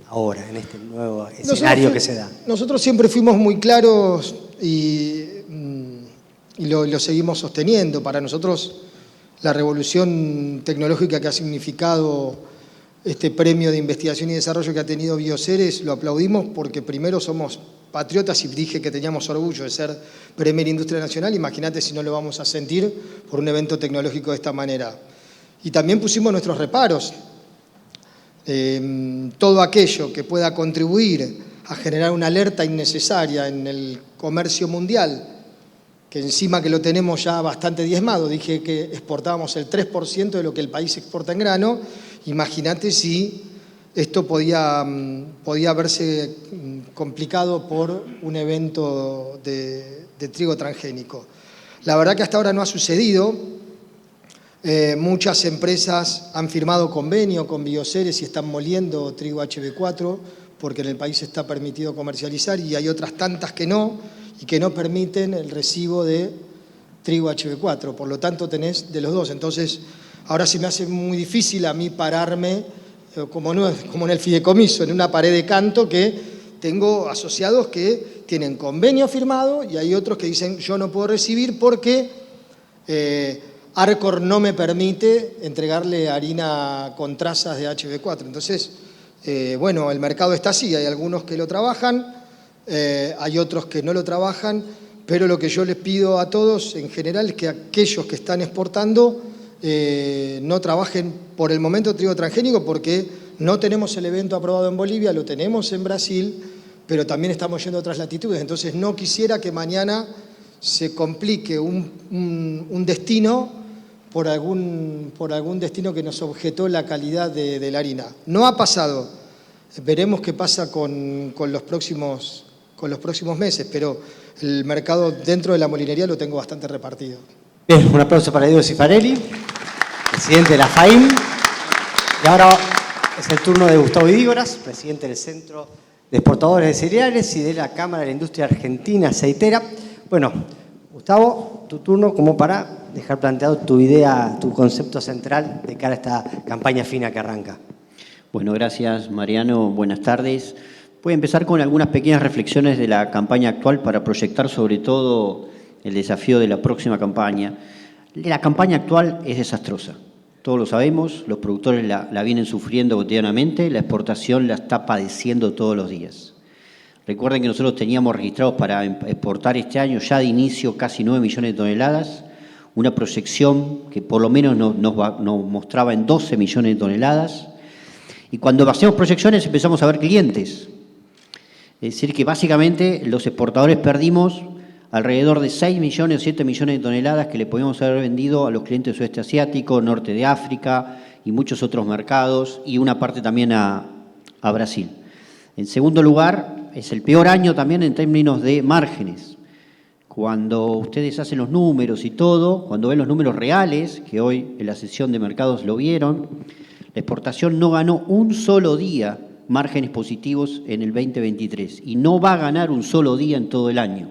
Ahora, en este nuevo escenario que se da. Nosotros siempre fuimos muy claros y lo seguimos sosteniendo. Para nosotros, la revolución tecnológica que ha significado este premio de investigación y desarrollo que ha tenido Bioceres, lo aplaudimos porque primero somos patriotas y dije que teníamos orgullo de ser primera industria nacional. Imagínate si no lo vamos a sentir por un evento tecnológico de esta manera. Y también pusimos nuestros reparos. Todo aquello que pueda contribuir a generar una alerta innecesaria en el comercio mundial, que encima que lo tenemos ya bastante diezmado, dije que exportábamos el 3% de lo que el país exporta en grano, imagínate si esto podía verse complicado por un evento de trigo transgénico. La verdad que hasta ahora no ha sucedido. Muchas empresas han firmado convenio con Bioceres y están moliendo trigo HB4 porque en el país está permitido comercializar y hay otras tantas que no y que no permiten el recibo de trigo HB4. Por lo tanto, tenés de los dos. Entonces, ahora se me hace muy difícil a mí pararme, como en el fideicomiso, en una pared de canto que tengo asociados que tienen convenio firmado y hay otros que dicen yo no puedo recibir porque Arcor no me permite entregarle harina con trazas de HB4. Entonces, bueno, el mercado está así, hay algunos que lo trabajan, hay otros que no lo trabajan, pero lo que yo les pido a todos en general es que aquellos que están exportando no trabajen por el momento trigo transgénico porque no tenemos el evento aprobado en Bolivia, lo tenemos en Brasil, pero también estamos yendo a otras latitudes. Entonces no quisiera que mañana se complique un destino por algún destino que nos objetó la calidad de la harina. No ha pasado. Veremos qué pasa con los próximos meses, pero el mercado dentro de la molinería lo tengo bastante repartido. Bien, un aplauso para Diego Cifarelli, presidente de la FAIM. Y ahora es el turno de Gustavo Idígoras, presidente del Centro de Exportadores de Cereales y de la Cámara de la Industria Argentina Aceitera. Bueno, Gustavo, tu turno como para dejar planteado tu idea, tu concepto central de cara a esta campaña fina que arranca. Bueno, gracias Mariano, buenas tardes. Voy a empezar con algunas pequeñas reflexiones de la campaña actual para proyectar sobre todo el desafío de la próxima campaña. La campaña actual es desastrosa, todos lo sabemos, los productores la vienen sufriendo cotidianamente, la exportación la está padeciendo todos los días. Recuerden que nosotros teníamos registrados para exportar este año ya de inicio casi 9 millones de toneladas, una proyección que por lo menos nos mostraba en 12 millones de toneladas, y cuando hacemos proyecciones empezamos a ver clientes. Es decir, que básicamente los exportadores perdimos alrededor de 6 millones o 7 millones de toneladas que le podíamos haber vendido a los clientes del sudeste asiático, norte de África y muchos otros mercados, y una parte también a Brasil. En segundo lugar, es el peor año también en términos de márgenes. Cuando ustedes hacen los números y todo, cuando ven los números reales, que hoy en la sesión de mercados lo vieron, la exportación no ganó un solo día márgenes positivos en el 2023 y no va a ganar un solo día en todo el año.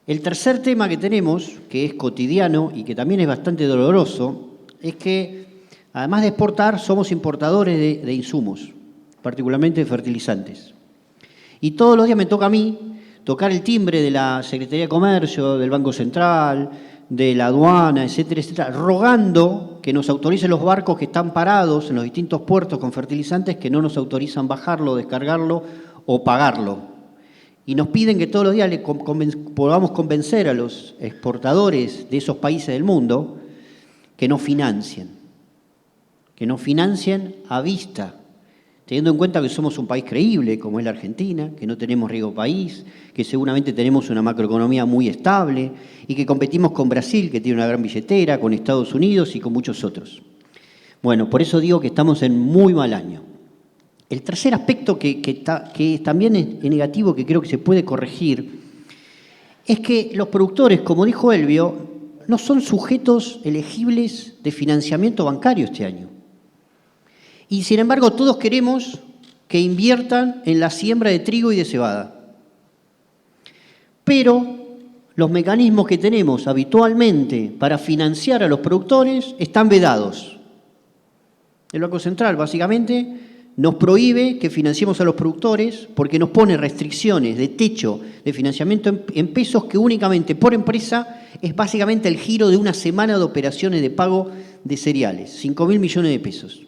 El tercer tema que tenemos, que es cotidiano y que también es bastante doloroso, es que además de exportar, somos importadores de insumos, particularmente de fertilizantes. Y todos los días me toca a mí tocar el timbre de la Secretaría de Comercio, del Banco Central, de la aduana, etcétera, etcétera, rogando que nos autoricen los barcos que están parados en los distintos puertos con fertilizantes, que no nos autorizan bajarlo, descargarlo o pagarlo. Y nos piden que todos los días podamos convencer a los exportadores de esos países del mundo que nos financien a vista, teniendo en cuenta que somos un país creíble, como es la Argentina, que no tenemos riesgo país, que seguramente tenemos una macroeconomía muy estable y que competimos con Brasil, que tiene una gran billetera, con Estados Unidos y con muchos otros. Bueno, por eso digo que estamos en muy mal año. El tercer aspecto que también es negativo, que creo que se puede corregir, es que los productores, como dijo Elvio, no son sujetos elegibles de financiamiento bancario este año. Y sin embargo, todos queremos que inviertan en la siembra de trigo y de cebada. Pero los mecanismos que tenemos habitualmente para financiar a los productores están vedados. El Banco Central, básicamente, nos prohíbe que financiemos a los productores porque nos pone restricciones de techo de financiamiento en pesos que únicamente por empresa es básicamente el giro de una semana de operaciones de pago de cereales, 5.000 millones de pesos.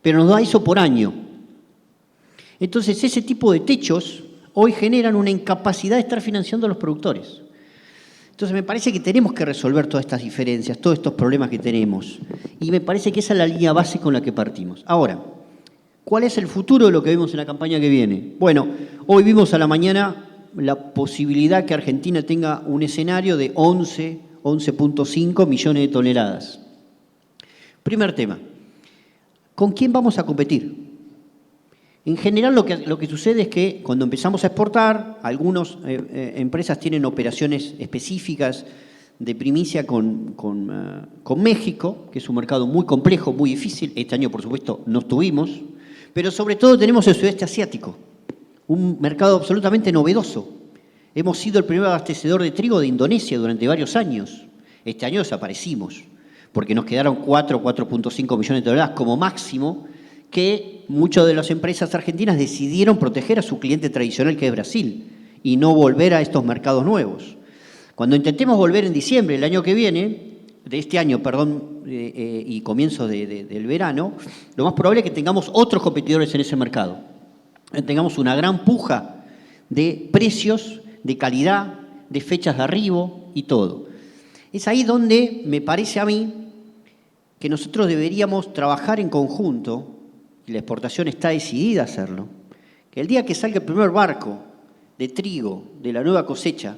Pero nos da eso por año. Entonces, ese tipo de techos hoy generan una incapacidad de estar financiando a los productores. Entonces, me parece que tenemos que resolver todas estas diferencias, todos estos problemas que tenemos. Y me parece que esa es la línea base con la que partimos. Ahora, ¿cuál es el futuro de lo que vemos en la campaña que viene? Bueno, hoy vimos a la mañana la posibilidad que Argentina tenga un escenario de 11.5 millones de toneladas. Primer tema, ¿con quién vamos a competir? En general lo que sucede es que cuando empezamos a exportar, algunas empresas tienen operaciones específicas de primicia con México, que es un mercado muy complejo, muy difícil. Este año, por supuesto, no estuvimos. Pero sobre todo tenemos el sudeste asiático, un mercado absolutamente novedoso. Hemos sido el primer abastecedor de trigo de Indonesia durante varios años. Este año desaparecimos, porque nos quedaron 4.5 millones de toneladas como máximo, que muchas de las empresas argentinas decidieron proteger a su cliente tradicional, que es Brasil, y no volver a estos mercados nuevos. Cuando intentemos volver en diciembre, el año que viene, de este año, perdón, y comienzo del verano, lo más probable es que tengamos otros competidores en ese mercado. Tengamos una gran puja de precios, de calidad, de fechas de arribo y todo. Es ahí donde me parece a mí que nosotros deberíamos trabajar en conjunto, y la exportación está decidida a hacerlo, que el día que salga el primer barco de trigo de la nueva cosecha,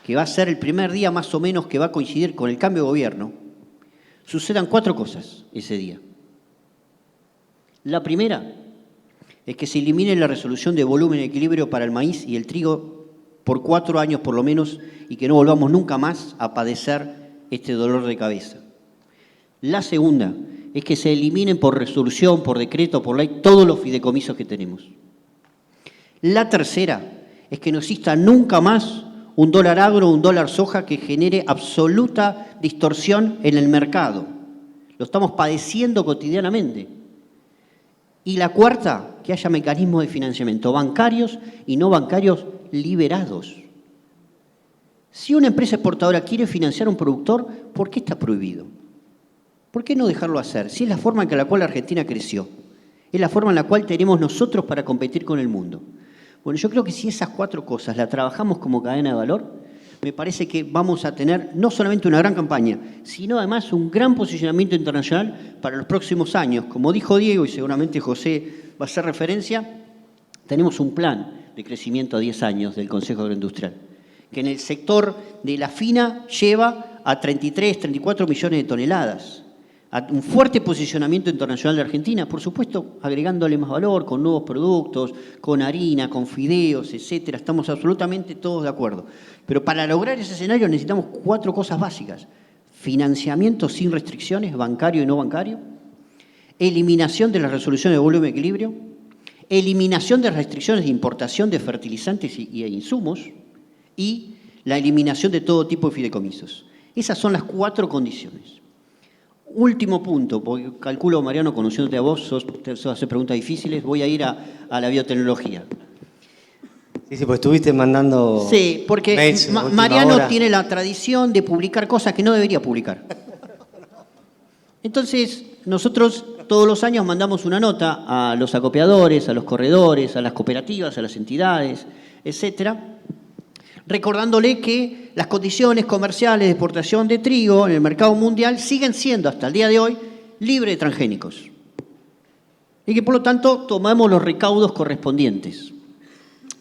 que va a ser el primer día más o menos que va a coincidir con el cambio de gobierno, sucedan 4 cosas ese día. La primera es que se elimine la resolución de volumen y equilibrio para el maíz y el trigo por 4 años por lo menos y que no volvamos nunca más a padecer este dolor de cabeza. La segunda es que se eliminen por resolución, por decreto, por ley, todos los fideicomisos que tenemos. La tercera es que no exista nunca más un dólar agro, un dólar soja que genere absoluta distorsión en el mercado. Lo estamos padeciendo cotidianamente. Y la cuarta, que haya mecanismos de financiamiento bancarios y no bancarios liberados. Si una empresa exportadora quiere financiar a un productor, ¿por qué está prohibido? ¿Por qué no dejarlo hacer? Si es la forma en la cual la Argentina creció, es la forma en la cual tenemos nosotros para competir con el mundo. Bueno, yo creo que si esas 4 cosas las trabajamos como cadena de valor, me parece que vamos a tener no solamente una gran campaña, sino además un gran posicionamiento internacional para los próximos años. Como dijo Diego, y seguramente José va a hacer referencia, tenemos un plan de crecimiento a 10 años del Consejo Agroindustrial, que en el sector de la fina lleva a 33, 34 millones de toneladas. A un fuerte posicionamiento internacional de Argentina, por supuesto, agregándole más valor con nuevos productos, con harina, con fideos, etcétera. Estamos absolutamente todos de acuerdo. Pero para lograr ese escenario necesitamos 4 cosas básicas. Financiamiento sin restricciones, bancario y no bancario. Eliminación de las resoluciones de volumen y equilibrio. Eliminación de las restricciones de importación de fertilizantes e insumos. Y la eliminación de todo tipo de fideicomisos. Esas son las 4 condiciones. Último punto, porque calculo, Mariano, conociéndote a vos, te vas a hacer preguntas difíciles, voy a ir a la biotecnología. Sí, porque estuviste mandando. Sí, porque mails a última Mariano hora. tiene la tradición de publicar cosas que no debería publicar. Entonces, nosotros todos los años mandamos una nota a los acopiadores, a los corredores, a las cooperativas, a las entidades, etcétera, recordándole que las condiciones comerciales de exportación de trigo en el mercado mundial siguen siendo, hasta el día de hoy, libres de transgénicos. Y que, por lo tanto, tomamos los recaudos correspondientes.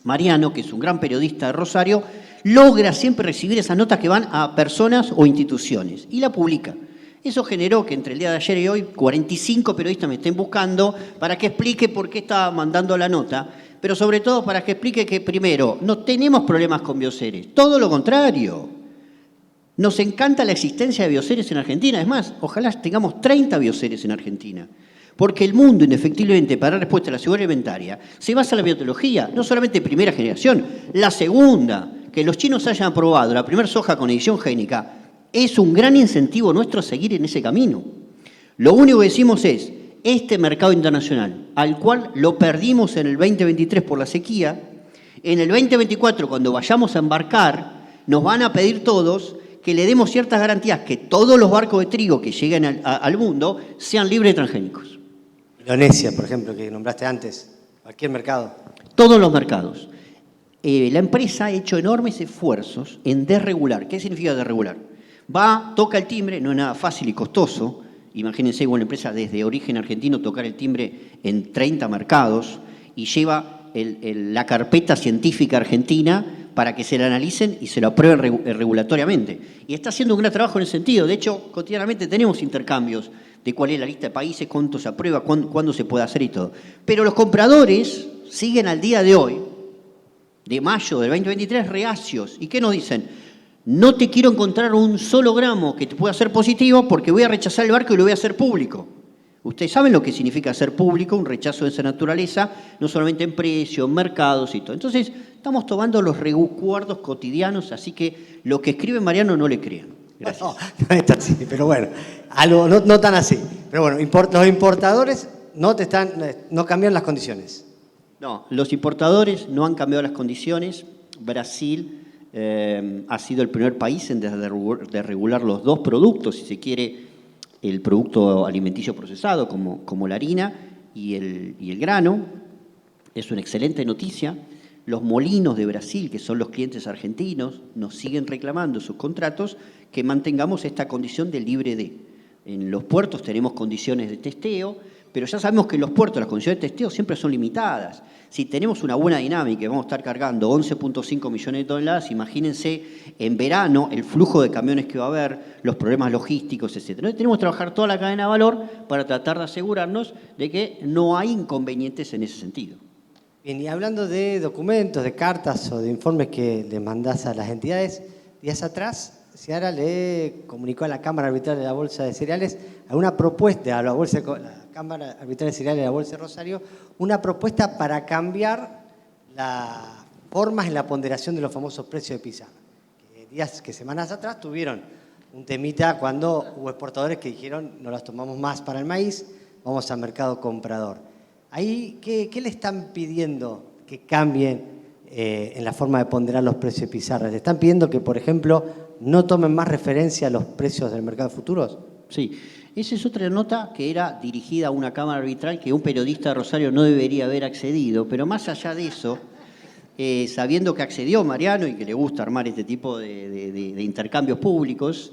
Mariano, que es un gran periodista de Rosario, logra siempre recibir esas notas que van a personas o instituciones y la publica. Eso generó que entre el día de ayer y hoy 45 periodistas me estén buscando para que explique por qué estaba mandando la nota, pero sobre todo para que explique que, primero, no tenemos problemas con bioseres, todo lo contrario. Nos encanta la existencia de bioseres en Argentina. Es más, ojalá tengamos 30 bioseres en Argentina. Porque el mundo, indefectiblemente, para dar respuesta a la seguridad alimentaria, se basa en la biotecnología, no solamente primera generación, la segunda, que los chinos hayan aprobado la primera soja con edición génica, es un gran incentivo nuestro a seguir en ese camino. Lo único que decimos es, este mercado internacional, al cual lo perdimos en el 2023 por la sequía, en el 2024, cuando vayamos a embarcar, nos van a pedir todos que le demos ciertas garantías que todos los barcos de trigo que lleguen al mundo sean libres de transgénicos. Indonesia, por ejemplo, que nombraste antes, cualquier mercado. Todos los mercados. La empresa ha hecho enormes esfuerzos en desregular. ¿Qué significa desregular? Va, toca el timbre, no es nada fácil y costoso. Imagínense una empresa desde origen argentino tocar el timbre en 30 mercados y lleva la carpeta científica argentina para que se la analicen y se lo aprueben regulatoriamente. Y está haciendo un gran trabajo en ese sentido. De hecho, cotidianamente tenemos intercambios de cuál es la lista de países, cuánto se aprueba, cuándo se puede hacer y todo. Pero los compradores siguen al día de hoy, de mayo del 2023, reacios. ¿Y qué nos dicen? No te quiero encontrar un solo gramo que te pueda ser positivo porque voy a rechazar el barco y lo voy a hacer público. Ustedes saben lo que significa hacer público, un rechazo de esa naturaleza, no solamente en precios, mercados y todo. Entonces, estamos tomando los recuerdos cotidianos, así que lo que escribe Mariano no le crean. Gracias. No es así, pero bueno, algo no tan así. Pero bueno, los importadores no cambian las condiciones. No, los importadores no han cambiado las condiciones. Brasil ha sido el primer país en desregular los dos productos, si se quiere, el producto alimenticio procesado, como la harina y el grano. Es una excelente noticia. Los molinos de Brasil, que son los clientes argentinos, nos siguen reclamando sus contratos que mantengamos esta condición de libre de. En los puertos tenemos condiciones de testeo, pero ya sabemos que en los puertos las condiciones de testeo siempre son limitadas. Si tenemos una buena dinámica y vamos a estar cargando 11.5 millones de toneladas, imagínense en verano el flujo de camiones que va a haber, los problemas logísticos, etc. Entonces tenemos que trabajar toda la cadena de valor para tratar de asegurarnos de que no hay inconvenientes en ese sentido. Bien, y hablando de documentos, de cartas o de informes que le mandás a las entidades, días atrás, Seara le comunicó a la Cámara Arbitral de la Bolsa de Cereales una propuesta, a la Cámara Arbitral de Cereales de la Bolsa de Rosario, una propuesta para cambiar las formas en la ponderación de los famosos precios de pizarra. Semanas atrás tuvieron un temita cuando hubo exportadores que dijeron no las tomamos más para el maíz, vamos al mercado comprador. Ahí, ¿qué le están pidiendo que cambien en la forma de ponderar los precios de pizarra? ¿Le están pidiendo que, por ejemplo, no tomen más referencia a los precios del mercado de futuros? Sí, esa es otra nota que era dirigida a una cámara arbitral que un periodista de Rosario no debería haber accedido, pero más allá de eso, sabiendo que accedió Mariano y que le gusta armar este tipo de intercambios públicos,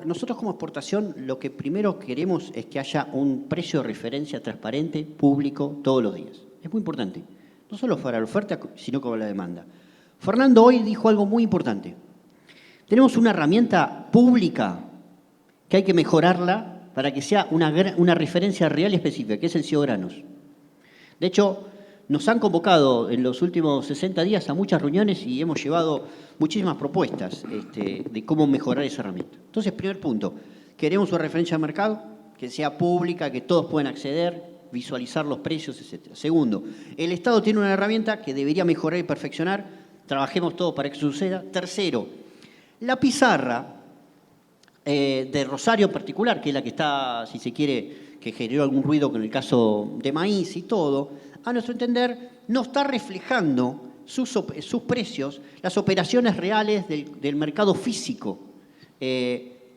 nosotros como exportación lo que primero queremos es que haya un precio de referencia transparente, público, todos los días. Es muy importante, no solo para la oferta, sino para la demanda. Fernando hoy dijo algo muy importante. Tenemos una herramienta pública que hay que mejorarla para que sea una referencia real y específica, que es el CIO Granos. De hecho, nos han convocado en los últimos 60 días a muchas reuniones y hemos llevado muchísimas propuestas de cómo mejorar esa herramienta. Entonces, primer punto, queremos una referencia de mercado que sea pública, que todos puedan acceder, visualizar los precios, etc. Segundo, el Estado tiene una herramienta que debería mejorar y perfeccionar, trabajemos todos para que suceda. Tercero, la pizarra de Rosario en particular, que es la que está, si se quiere, que generó algún ruido con el caso de maíz y todo, a nuestro entender, no está reflejando sus precios, las operaciones reales del mercado físico,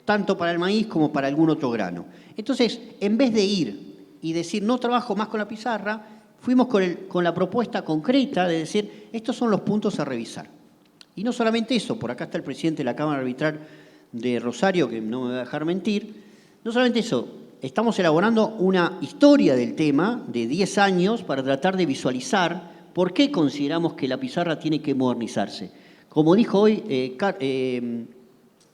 tanto para el maíz como para algún otro grano. Entonces, en vez de ir y decir no trabajo más con la pizarra, fuimos con la propuesta concreta de decir estos son los puntos a revisar. Y no solamente eso, por acá está el presidente de la Cámara Arbitral de Rosario, que no me va a dejar mentir, no solamente eso, estamos elaborando una historia del tema de 10 años para tratar de visualizar por qué consideramos que la pizarra tiene que modernizarse. Como dijo hoy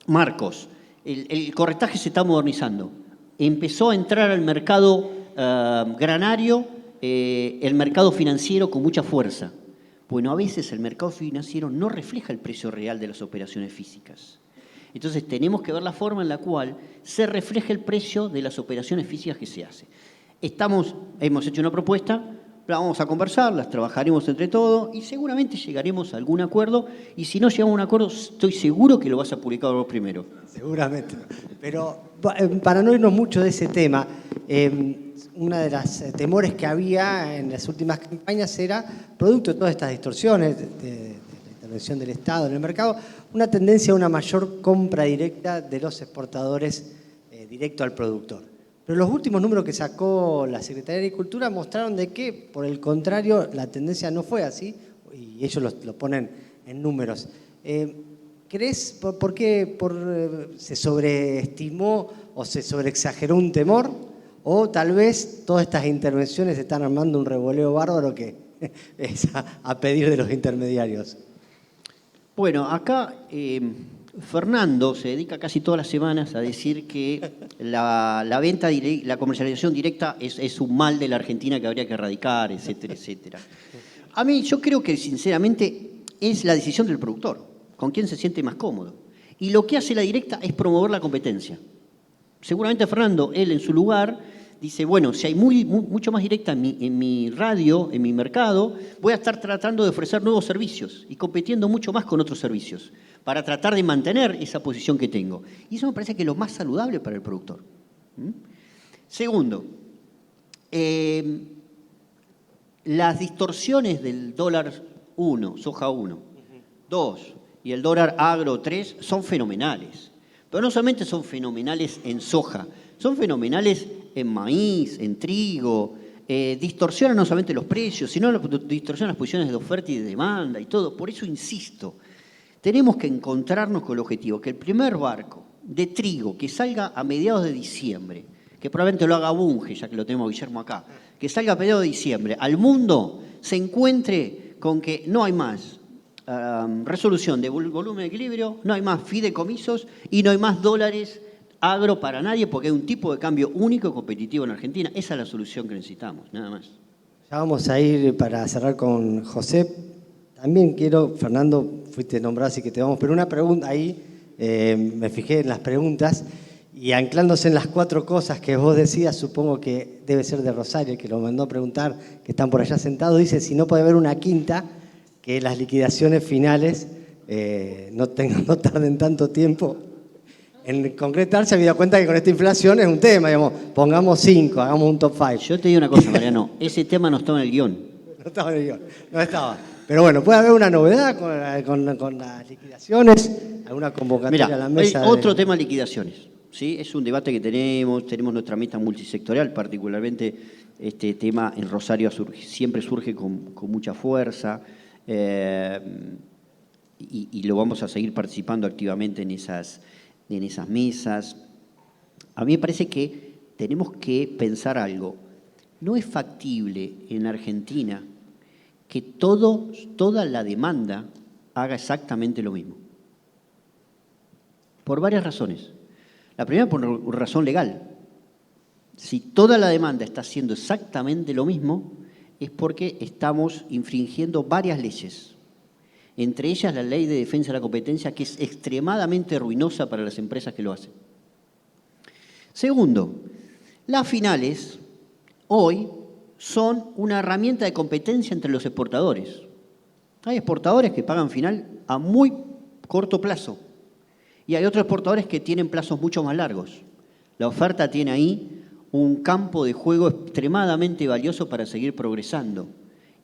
Marcos, el corretaje se está modernizando. Empezó a entrar al mercado granario, el mercado financiero con mucha fuerza. Bueno, a veces el mercado financiero no refleja el precio real de las operaciones físicas. Entonces tenemos que ver la forma en la cual se refleja el precio de las operaciones físicas que se hace. Hemos hecho una propuesta, la vamos a conversar, las trabajaremos entre todos y seguramente llegaremos a algún acuerdo. Y si no llegamos a un acuerdo, estoy seguro que lo vas a publicar vos primero. Seguramente. Pero para no irnos mucho de ese tema, uno de los temores que había en las últimas campañas era, producto de todas estas distorsiones de la intervención del Estado en el mercado, una tendencia a una mayor compra directa de los exportadores directo al productor. Pero los últimos números que sacó la Secretaría de Agricultura mostraron de que, por el contrario, la tendencia no fue así, y ellos lo ponen en números. ¿Crees por qué se sobreestimó o se sobreexageró un temor? ¿O tal vez todas estas intervenciones están armando un revoleo bárbaro que es a pedir de los intermediarios? Bueno, acá Fernando se dedica casi todas las semanas a decir que la venta, la comercialización directa es un mal de la Argentina que habría que erradicar, etcétera, etcétera. A mí, yo creo que sinceramente es la decisión del productor, con quién se siente más cómodo. Y lo que hace la directa es promover la competencia. Seguramente Fernando, él en su lugar, dice, bueno, si hay mucho más directa en mi radio, en mi mercado, voy a estar tratando de ofrecer nuevos servicios y compitiendo mucho más con otros servicios para tratar de mantener esa posición que tengo. Y eso me parece que es lo más saludable para el productor. Segundo, las distorsiones del dólar 1, soja 1, 2 y el dólar agro 3 son fenomenales. Pero no solamente son fenomenales en soja, son fenomenales en maíz, en trigo, distorsionan no solamente los precios, sino distorsionan las posiciones de oferta y de demanda y todo. Por eso insisto, tenemos que encontrarnos con el objetivo, que el primer barco de trigo que salga a mediados de diciembre, que probablemente lo haga Bunge, ya que lo tenemos a Guillermo acá, que salga a mediados de diciembre, al mundo se encuentre con que no hay más resolución de volumen de equilibrio, no hay más fideicomisos y no hay más dólares agro para nadie porque hay un tipo de cambio único y competitivo en Argentina. Esa es la solución que necesitamos, nada más. Ya vamos a ir para cerrar con José. También quiero, Fernando, fuiste nombrado, así que te vamos, pero una pregunta ahí, me fijé en las preguntas y anclándose en las 4 cosas que vos decías, supongo que debe ser de Rosario, que lo mandó a preguntar, que están por allá sentados, dice si no puede haber una quinta, que las liquidaciones finales no tarden tanto tiempo en concretar. Se había dado cuenta que con esta inflación es un tema, digamos, pongamos 5, hagamos un top 5. Yo te digo una cosa, Mariano, ese tema no estaba en el guión. No estaba en el guión, no estaba. Pero bueno, puede haber una novedad con las liquidaciones, alguna convocatoria a la mesa. Otro tema, liquidaciones. ¿Sí? Es un debate que tenemos nuestra meta multisectorial, particularmente este tema en Rosario siempre surge con mucha fuerza. Y lo vamos a seguir participando activamente en esas mesas. A mí me parece que tenemos que pensar algo. No es factible en Argentina que toda la demanda haga exactamente lo mismo. Por varias razones. La primera por razón legal. Si toda la demanda está haciendo exactamente lo mismo, es porque estamos infringiendo varias leyes. Entre ellas la Ley de Defensa de la Competencia, que es extremadamente ruinosa para las empresas que lo hacen. Segundo, las finales hoy son una herramienta de competencia entre los exportadores. Hay exportadores que pagan final a muy corto plazo y hay otros exportadores que tienen plazos mucho más largos. La oferta tiene ahí un campo de juego extremadamente valioso para seguir progresando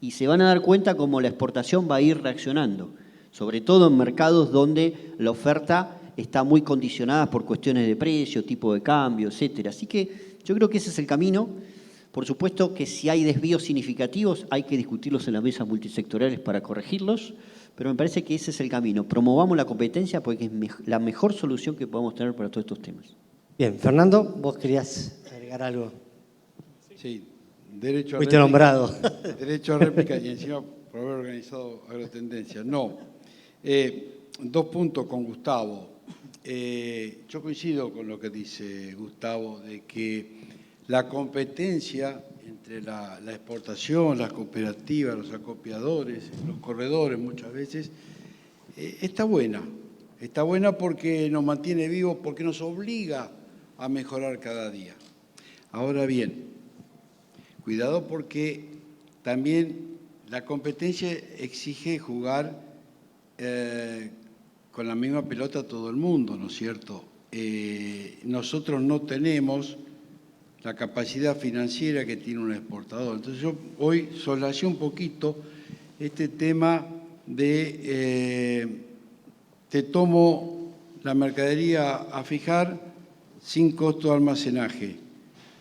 y se van a dar cuenta cómo la exportación va a ir reaccionando, sobre todo en mercados donde la oferta está muy condicionada por cuestiones de precio, tipo de cambio, etcétera. Así que yo creo que ese es el camino. Por supuesto que si hay desvíos significativos hay que discutirlos en las mesas multisectoriales para corregirlos, pero me parece que ese es el camino. Promovamos la competencia porque es la mejor solución que podemos tener para todos estos temas. Bien, Fernando, vos querías agregar algo. Sí, derecho a Fuiste réplica. nombrado. Derecho a réplica y encima por haber organizado Agrotendencia. No. 2 puntos con Gustavo. Yo coincido con lo que dice Gustavo, de que la competencia entre la exportación, las cooperativas, los acopiadores, los corredores muchas veces, está buena. Está buena porque nos mantiene vivos, porque nos obliga a mejorar cada día. Ahora bien, cuidado porque también la competencia exige jugar con la misma pelota todo el mundo, ¿no es cierto? Nosotros no tenemos la capacidad financiera que tiene un exportador. Entonces yo hoy soslayé un poquito este tema de te tomo la mercadería a fijar sin costo de almacenaje.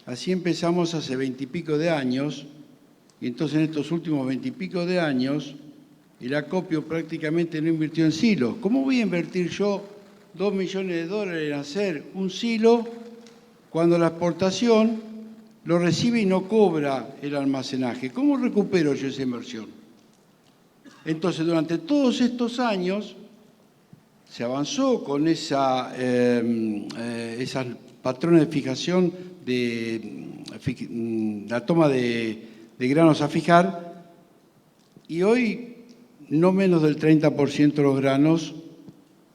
Así empezamos hace 20 y pico de años, y entonces en estos últimos 20 y pico de años el acopio prácticamente no invirtió en silos. ¿Cómo voy a invertir yo $2 millones en hacer un silo cuando la exportación lo recibe y no cobra el almacenaje? ¿Cómo recupero yo esa inversión? Entonces, durante todos estos años se avanzó con esas patrones de fijación de la toma de granos a fijar, y hoy no menos del 30% de los granos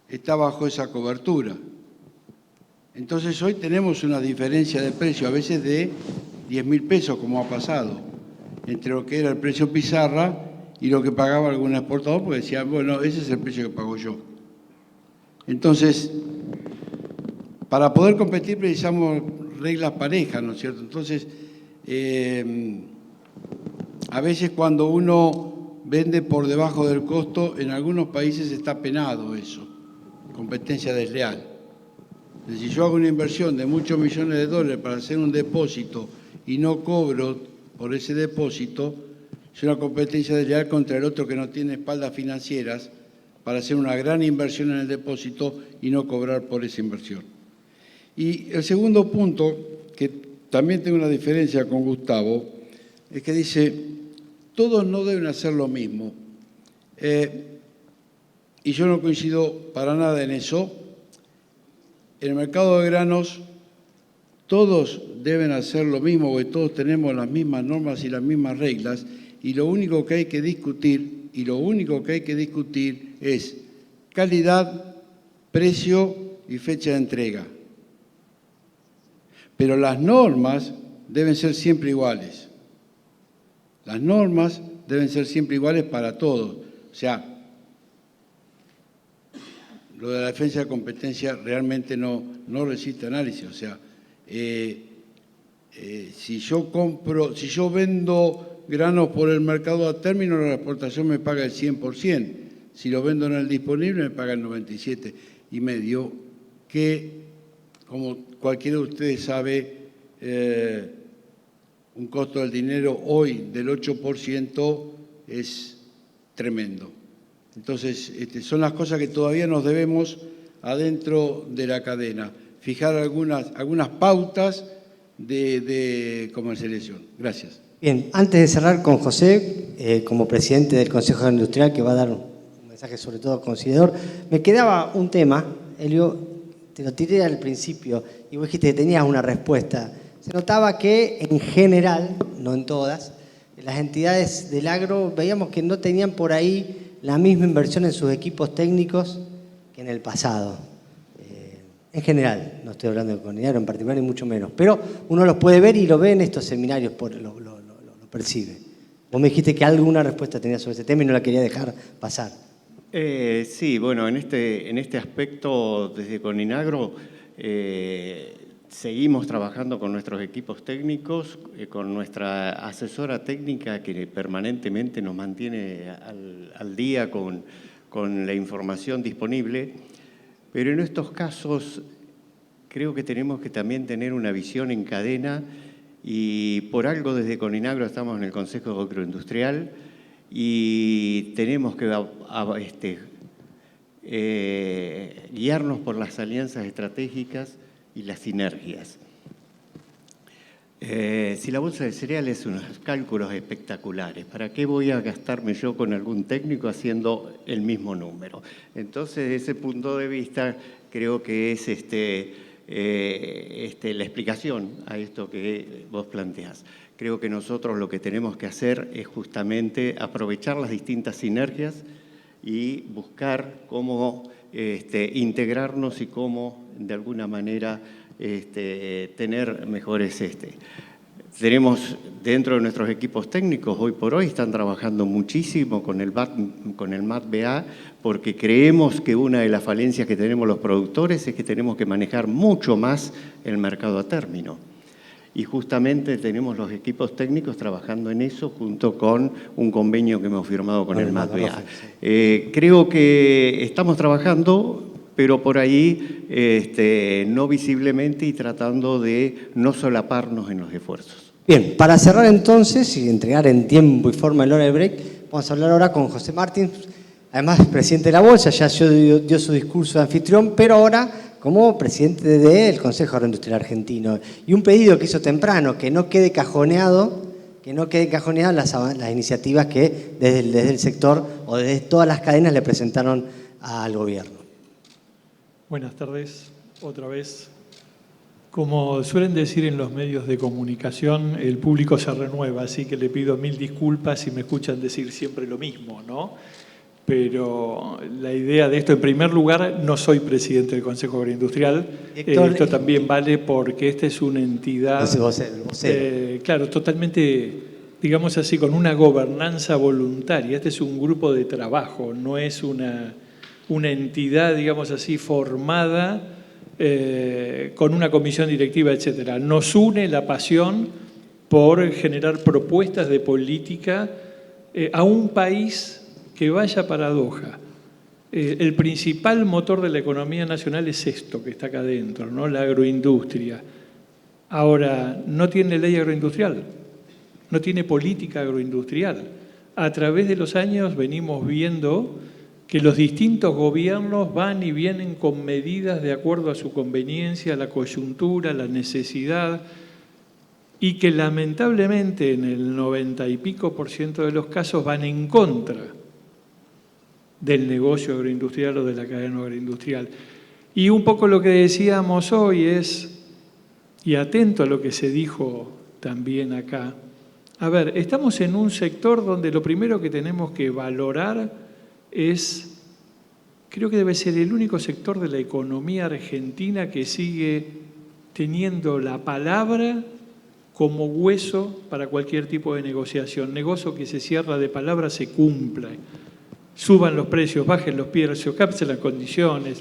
está bajo esa cobertura. Entonces hoy tenemos una diferencia de precio, a veces de 10.000 pesos, como ha pasado, entre lo que era el precio pizarra y lo que pagaba algún exportador, porque decía, bueno, ese es el precio que pago yo. Entonces, para poder competir precisamos reglas parejas, ¿no es cierto? Entonces, a veces cuando uno vende por debajo del costo, en algunos países está penado eso, competencia desleal. Si yo hago una inversión de muchos millones de dólares para hacer un depósito y no cobro por ese depósito, es una competencia desleal contra el otro que no tiene espaldas financieras para hacer una gran inversión en el depósito y no cobrar por esa inversión. Y el segundo punto, que también tengo una diferencia con Gustavo, es que dice, todos no deben hacer lo mismo. Y yo no coincido para nada en eso. En el mercado de granos, todos deben hacer lo mismo, porque todos tenemos las mismas normas y las mismas reglas, y lo único que hay que discutir, es calidad, precio y fecha de entrega. Pero las normas deben ser siempre iguales. Las normas deben ser siempre iguales para todos. O sea, lo de la defensa de competencia realmente no resiste análisis. O sea, si yo vendo granos por el mercado a término, la exportación me paga el 100%. Si lo vendo en el disponible, me paga el 97,5%, que, como cualquiera de ustedes sabe, un costo del dinero hoy del 8% es tremendo. Entonces, son las cosas que todavía nos debemos adentro de la cadena. Fijar algunas pautas de comercialización. Gracias. Bien, antes de cerrar con José, como presidente del Consejo Industrial, que va a dar un mensaje sobre todo conciliador, me quedaba un tema, Elio, te lo tiré al principio y vos dijiste que tenías una respuesta. Se notaba que en general, no en todas, las entidades del agro veíamos que no tenían por ahí la misma inversión en sus equipos técnicos que en el pasado. En general, no estoy hablando de Coninagro en particular, ni mucho menos, pero uno los puede ver y lo ve en estos seminarios, lo percibe. Vos me dijiste que alguna respuesta tenías sobre ese tema y no la quería dejar pasar. Sí, bueno, en este aspecto, desde Coninagro, seguimos trabajando con nuestros equipos técnicos, con nuestra asesora técnica que permanentemente nos mantiene al día con la información disponible, pero en estos casos creo que tenemos que también tener una visión en cadena y por algo desde Coninagro estamos en el Consejo Agroindustrial y tenemos que guiarnos por las alianzas estratégicas y las sinergias. Si la bolsa de cereales es unos cálculos espectaculares, ¿para qué voy a gastarme yo con algún técnico haciendo el mismo número? Entonces, desde ese punto de vista, creo que es la explicación a esto que vos planteás. Creo que nosotros lo que tenemos que hacer es justamente aprovechar las distintas sinergias y buscar cómo integrarnos y cómo, de alguna manera, tener mejores... Tenemos dentro de nuestros equipos técnicos, hoy por hoy, están trabajando muchísimo con el MAT-BA, porque creemos que una de las falencias que tenemos los productores es que tenemos que manejar mucho más el mercado a término. Y justamente tenemos los equipos técnicos trabajando en eso junto con un convenio que hemos firmado con el MAT-BA. Creo que estamos trabajando, pero por ahí no visiblemente y tratando de no solaparnos en los esfuerzos. Bien, para cerrar entonces y entregar en tiempo y forma el hora de break, vamos a hablar ahora con José Martín, además presidente de la Bolsa, ya dio su discurso de anfitrión, pero ahora como presidente del Consejo Agroindustrial Argentino. Y un pedido que hizo temprano, que no quede cajoneado las iniciativas que desde el sector o desde todas las cadenas le presentaron al gobierno. Buenas tardes, otra vez. Como suelen decir en los medios de comunicación, el público se renueva, así que le pido 1000 disculpas si me escuchan decir siempre lo mismo, ¿no? Pero la idea de esto, en primer lugar, no soy presidente del Consejo Agroindustrial. Esto también vale porque esta es una entidad, claro, totalmente, digamos así, con una gobernanza voluntaria. Este es un grupo de trabajo, no es una entidad, digamos así, formada con una comisión directiva, etcétera. Nos une la pasión por generar propuestas de política a un país que vaya paradoja. El principal motor de la economía nacional es esto que está acá adentro, ¿no? La agroindustria. Ahora, no tiene ley agroindustrial, no tiene política agroindustrial. A través de los años venimos viendo que los distintos gobiernos van y vienen con medidas de acuerdo a su conveniencia, la coyuntura, la necesidad, y que lamentablemente en el 90 y pico % de los casos van en contra del negocio agroindustrial o de la cadena agroindustrial. Y un poco lo que decíamos hoy es, y atento a lo que se dijo también acá, a ver, estamos en un sector donde lo primero que tenemos que valorar es, creo que debe ser el único sector de la economía argentina que sigue teniendo la palabra como hueso para cualquier tipo de negociación. Negocio que se cierra de palabra se cumple. Suban los precios, bajen los precios, capsen las condiciones.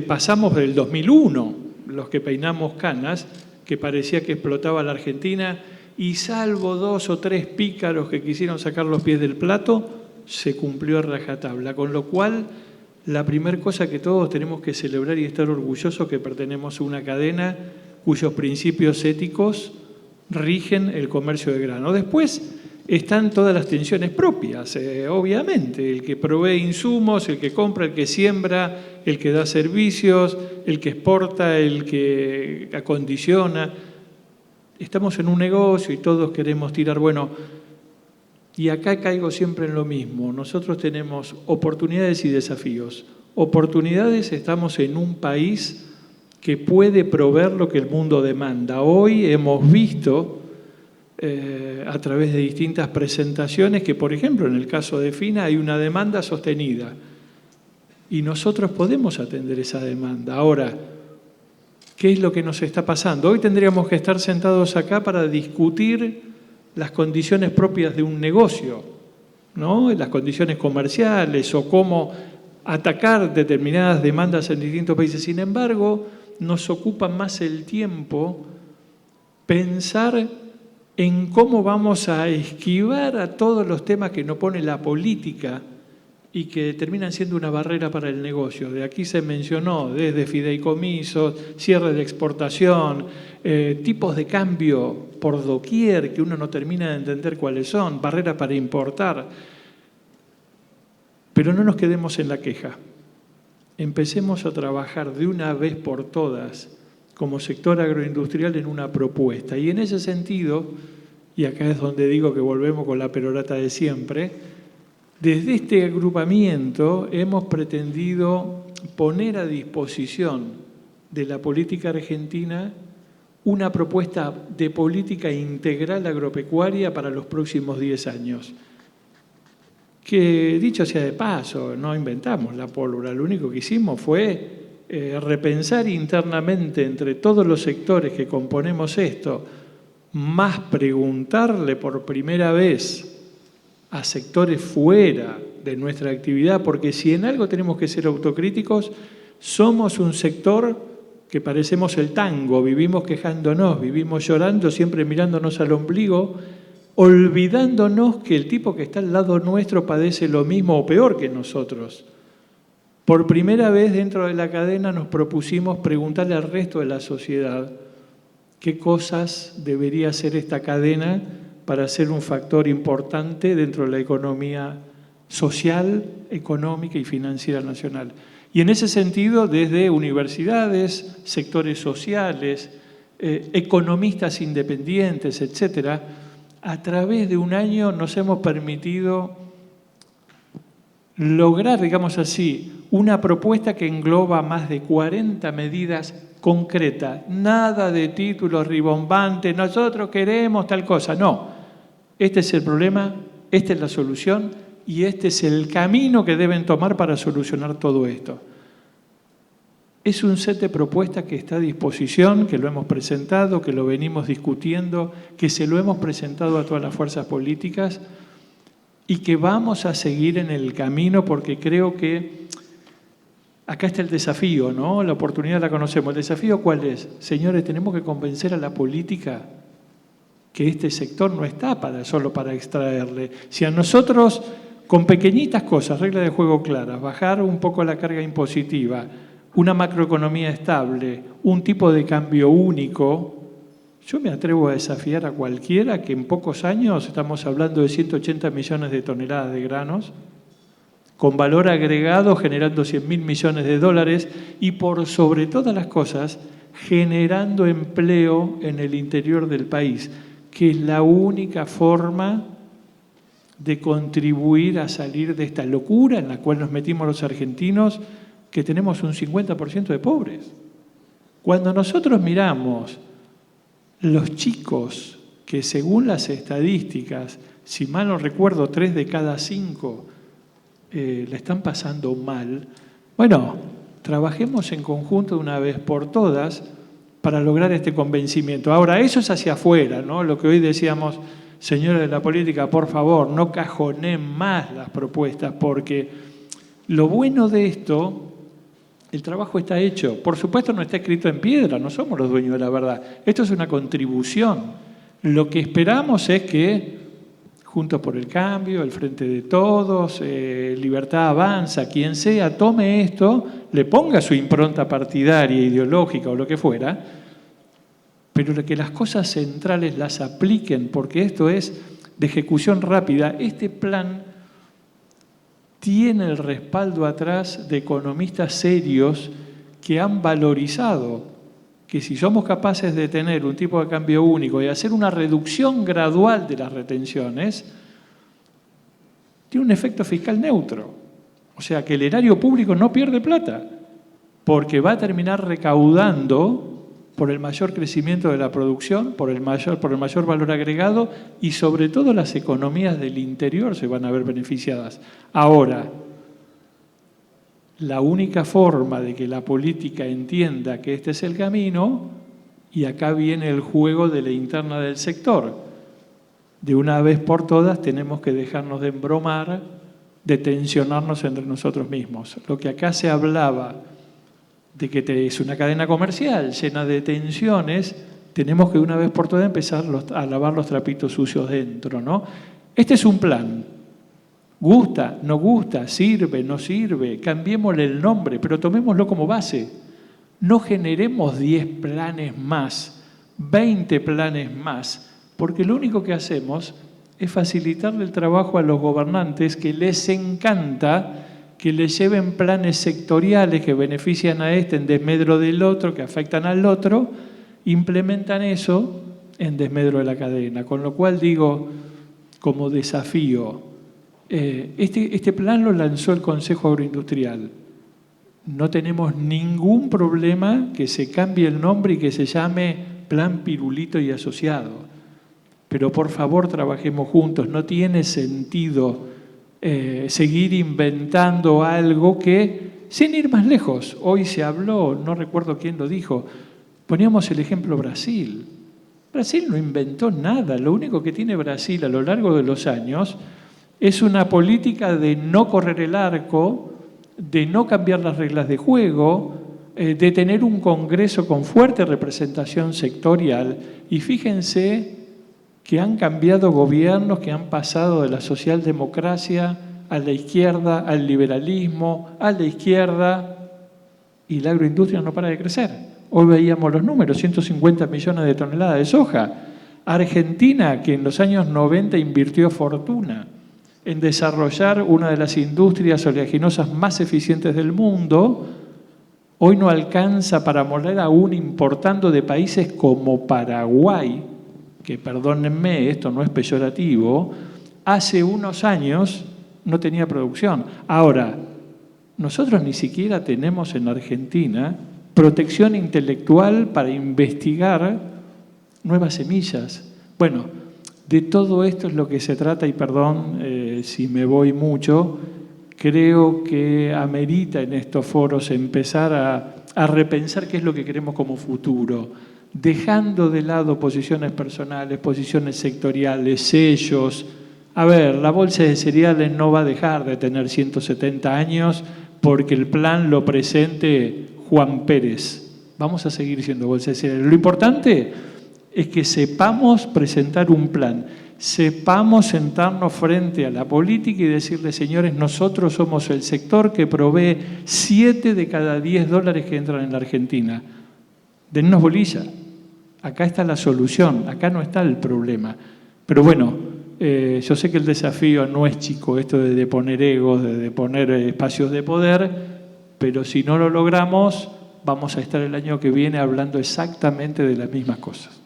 Pasamos del 2001, los que peinamos canas, que parecía que explotaba la Argentina, y salvo 2 o 3 pícaros que quisieron sacar los pies del plato, se cumplió a rajatabla, con lo cual la primera cosa que todos tenemos que celebrar y estar orgullosos que pertenecemos a una cadena cuyos principios éticos rigen el comercio de grano. Después están todas las tensiones propias, obviamente, el que provee insumos, el que compra, el que siembra, el que da servicios, el que exporta, el que acondiciona. Estamos en un negocio y todos queremos tirar, bueno, y acá caigo siempre en lo mismo. Nosotros tenemos oportunidades y desafíos. Oportunidades, estamos en un país que puede proveer lo que el mundo demanda. Hoy hemos visto a través de distintas presentaciones que, por ejemplo, en el caso de FINA hay una demanda sostenida y nosotros podemos atender esa demanda. Ahora, ¿qué es lo que nos está pasando? Hoy tendríamos que estar sentados acá para discutir las condiciones propias de un negocio, ¿no? Las condiciones comerciales o cómo atacar determinadas demandas en distintos países. Sin embargo, nos ocupa más el tiempo pensar en cómo vamos a esquivar a todos los temas que nos pone la política y que terminan siendo una barrera para el negocio. De aquí se mencionó desde fideicomisos, cierre de exportación, tipos de cambio por doquier que uno no termina de entender cuáles son, barreras para importar. Pero no nos quedemos en la queja. Empecemos a trabajar de una vez por todas como sector agroindustrial en una propuesta. Y en ese sentido, y acá es donde digo que volvemos con la perorata de siempre, desde este agrupamiento hemos pretendido poner a disposición de la política argentina una propuesta de política integral agropecuaria para los próximos 10 años. Que, dicho sea de paso, no inventamos la pólvora, lo único que hicimos fue repensar internamente entre todos los sectores que componemos esto, más preguntarle por primera vez a sectores fuera de nuestra actividad, porque si en algo tenemos que ser autocríticos, somos un sector que parecemos el tango, vivimos quejándonos, vivimos llorando, siempre mirándonos al ombligo, olvidándonos que el tipo que está al lado nuestro padece lo mismo o peor que nosotros. Por primera vez dentro de la cadena nos propusimos preguntarle al resto de la sociedad qué cosas debería hacer esta cadena para ser un factor importante dentro de la economía social, económica y financiera nacional. Y en ese sentido, desde universidades, sectores sociales, economistas independientes, etcétera, a través de un año nos hemos permitido lograr, digamos así, una propuesta que engloba más de 40 medidas concretas. Nada de títulos ribombantes, nosotros queremos tal cosa. No, este es el problema, esta es la solución y este es el camino que deben tomar para solucionar todo esto. Es un set de propuestas que está a disposición, que lo hemos presentado, que lo venimos discutiendo, que se lo hemos presentado a todas las fuerzas políticas y que vamos a seguir en el camino porque creo que acá está el desafío, ¿no? La oportunidad la conocemos. ¿El desafío cuál es? Señores, tenemos que convencer a la política que este sector no está solo para extraerle. Si a nosotros, con pequeñitas cosas, reglas de juego claras, bajar un poco la carga impositiva, una macroeconomía estable, un tipo de cambio único, yo me atrevo a desafiar a cualquiera que en pocos años estamos hablando de 180 millones de toneladas de granos, con valor agregado generando 100.000 millones de dólares y por sobre todas las cosas generando empleo en el interior del país, que es la única forma de contribuir a salir de esta locura en la cual nos metimos los argentinos, que tenemos un 50% de pobres. Cuando nosotros miramos los chicos que según las estadísticas, si mal no recuerdo, 3 de cada 5 la están pasando mal, bueno, trabajemos en conjunto de una vez por todas para lograr este convencimiento. Ahora, eso es hacia afuera, ¿no? Lo que hoy decíamos, señores de la política, por favor, no cajoneen más las propuestas, porque lo bueno de esto, el trabajo está hecho. Por supuesto no está escrito en piedra, no somos los dueños de la verdad. Esto es una contribución. Lo que esperamos es que Juntos por el Cambio, el Frente de Todos, Libertad Avanza, quien sea, tome esto, le ponga su impronta partidaria, ideológica o lo que fuera, pero que las cosas centrales las apliquen, porque esto es de ejecución rápida. Este plan tiene el respaldo atrás de economistas serios que han valorizado que si somos capaces de tener un tipo de cambio único y hacer una reducción gradual de las retenciones, tiene un efecto fiscal neutro. O sea, que el erario público no pierde plata, porque va a terminar recaudando por el mayor crecimiento de la producción, por el mayor valor agregado y sobre todo las economías del interior se van a ver beneficiadas. Ahora, la única forma de que la política entienda que este es el camino, y acá viene el juego de la interna del sector, De una vez por todas tenemos que dejarnos de embromar, de tensionarnos entre nosotros mismos. Lo que acá se hablaba de que es una cadena comercial llena de tensiones, tenemos que de una vez por todas empezar a lavar los trapitos sucios dentro, ¿no? Este es un plan. Gusta, no gusta, sirve, no sirve, cambiémosle el nombre, pero tomémoslo como base. No generemos 10 planes más, 20 planes más, porque lo único que hacemos es facilitarle el trabajo a los gobernantes, que les encanta que les lleven planes sectoriales que benefician a este en desmedro del otro, que afectan al otro, implementan eso en desmedro de la cadena. Con lo cual digo, como desafío, este plan lo lanzó el Consejo Agroindustrial. No tenemos ningún problema que se cambie el nombre y que se llame Plan Pirulito y Asociado. Pero por favor trabajemos juntos. No tiene sentido seguir inventando algo que, sin ir más lejos, hoy se habló, no recuerdo quién lo dijo, poníamos el ejemplo Brasil. Brasil no inventó nada. Lo único que tiene Brasil a lo largo de los años es una política de no correr el arco, de no cambiar las reglas de juego, de tener un Congreso con fuerte representación sectorial. Y fíjense que han cambiado gobiernos, que han pasado de la socialdemocracia a la izquierda, al liberalismo, a la izquierda, y la agroindustria no para de crecer. Hoy veíamos los números, 150 millones de toneladas de soja. Argentina, que en los años 90 invirtió fortuna en desarrollar una de las industrias oleaginosas más eficientes del mundo, hoy no alcanza para moler aún importando de países como Paraguay, que perdónenme, esto no es peyorativo, hace unos años no tenía producción. Ahora, nosotros ni siquiera tenemos en Argentina protección intelectual para investigar nuevas semillas. Bueno, de todo esto es lo que se trata, y perdón si me voy mucho, creo que amerita en estos foros empezar a repensar qué es lo que queremos como futuro, dejando de lado posiciones personales, posiciones sectoriales, sellos. A ver, la bolsa de cereales no va a dejar de tener 170 años porque el plan lo presente Juan Pérez. Vamos a seguir siendo bolsa de cereales. Lo importante es que sepamos presentar un plan, sepamos sentarnos frente a la política y decirle, señores, nosotros somos el sector que provee 7 de cada 10 dólares que entran en la Argentina. Dennos bolilla. Acá está la solución, acá no está el problema. Pero bueno, yo sé que el desafío no es chico, esto de deponer egos, de deponer espacios de poder, pero si no lo logramos, vamos a estar el año que viene hablando exactamente de las mismas cosas.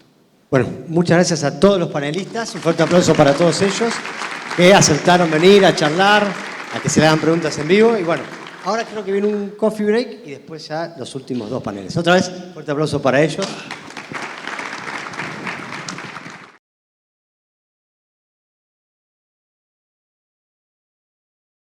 Bueno, muchas gracias a todos los panelistas. Un fuerte aplauso para todos ellos que aceptaron venir a charlar, a que se le hagan preguntas en vivo. Y bueno, ahora creo que viene un coffee break y después ya los últimos 2 paneles. Otra vez, fuerte aplauso para ellos.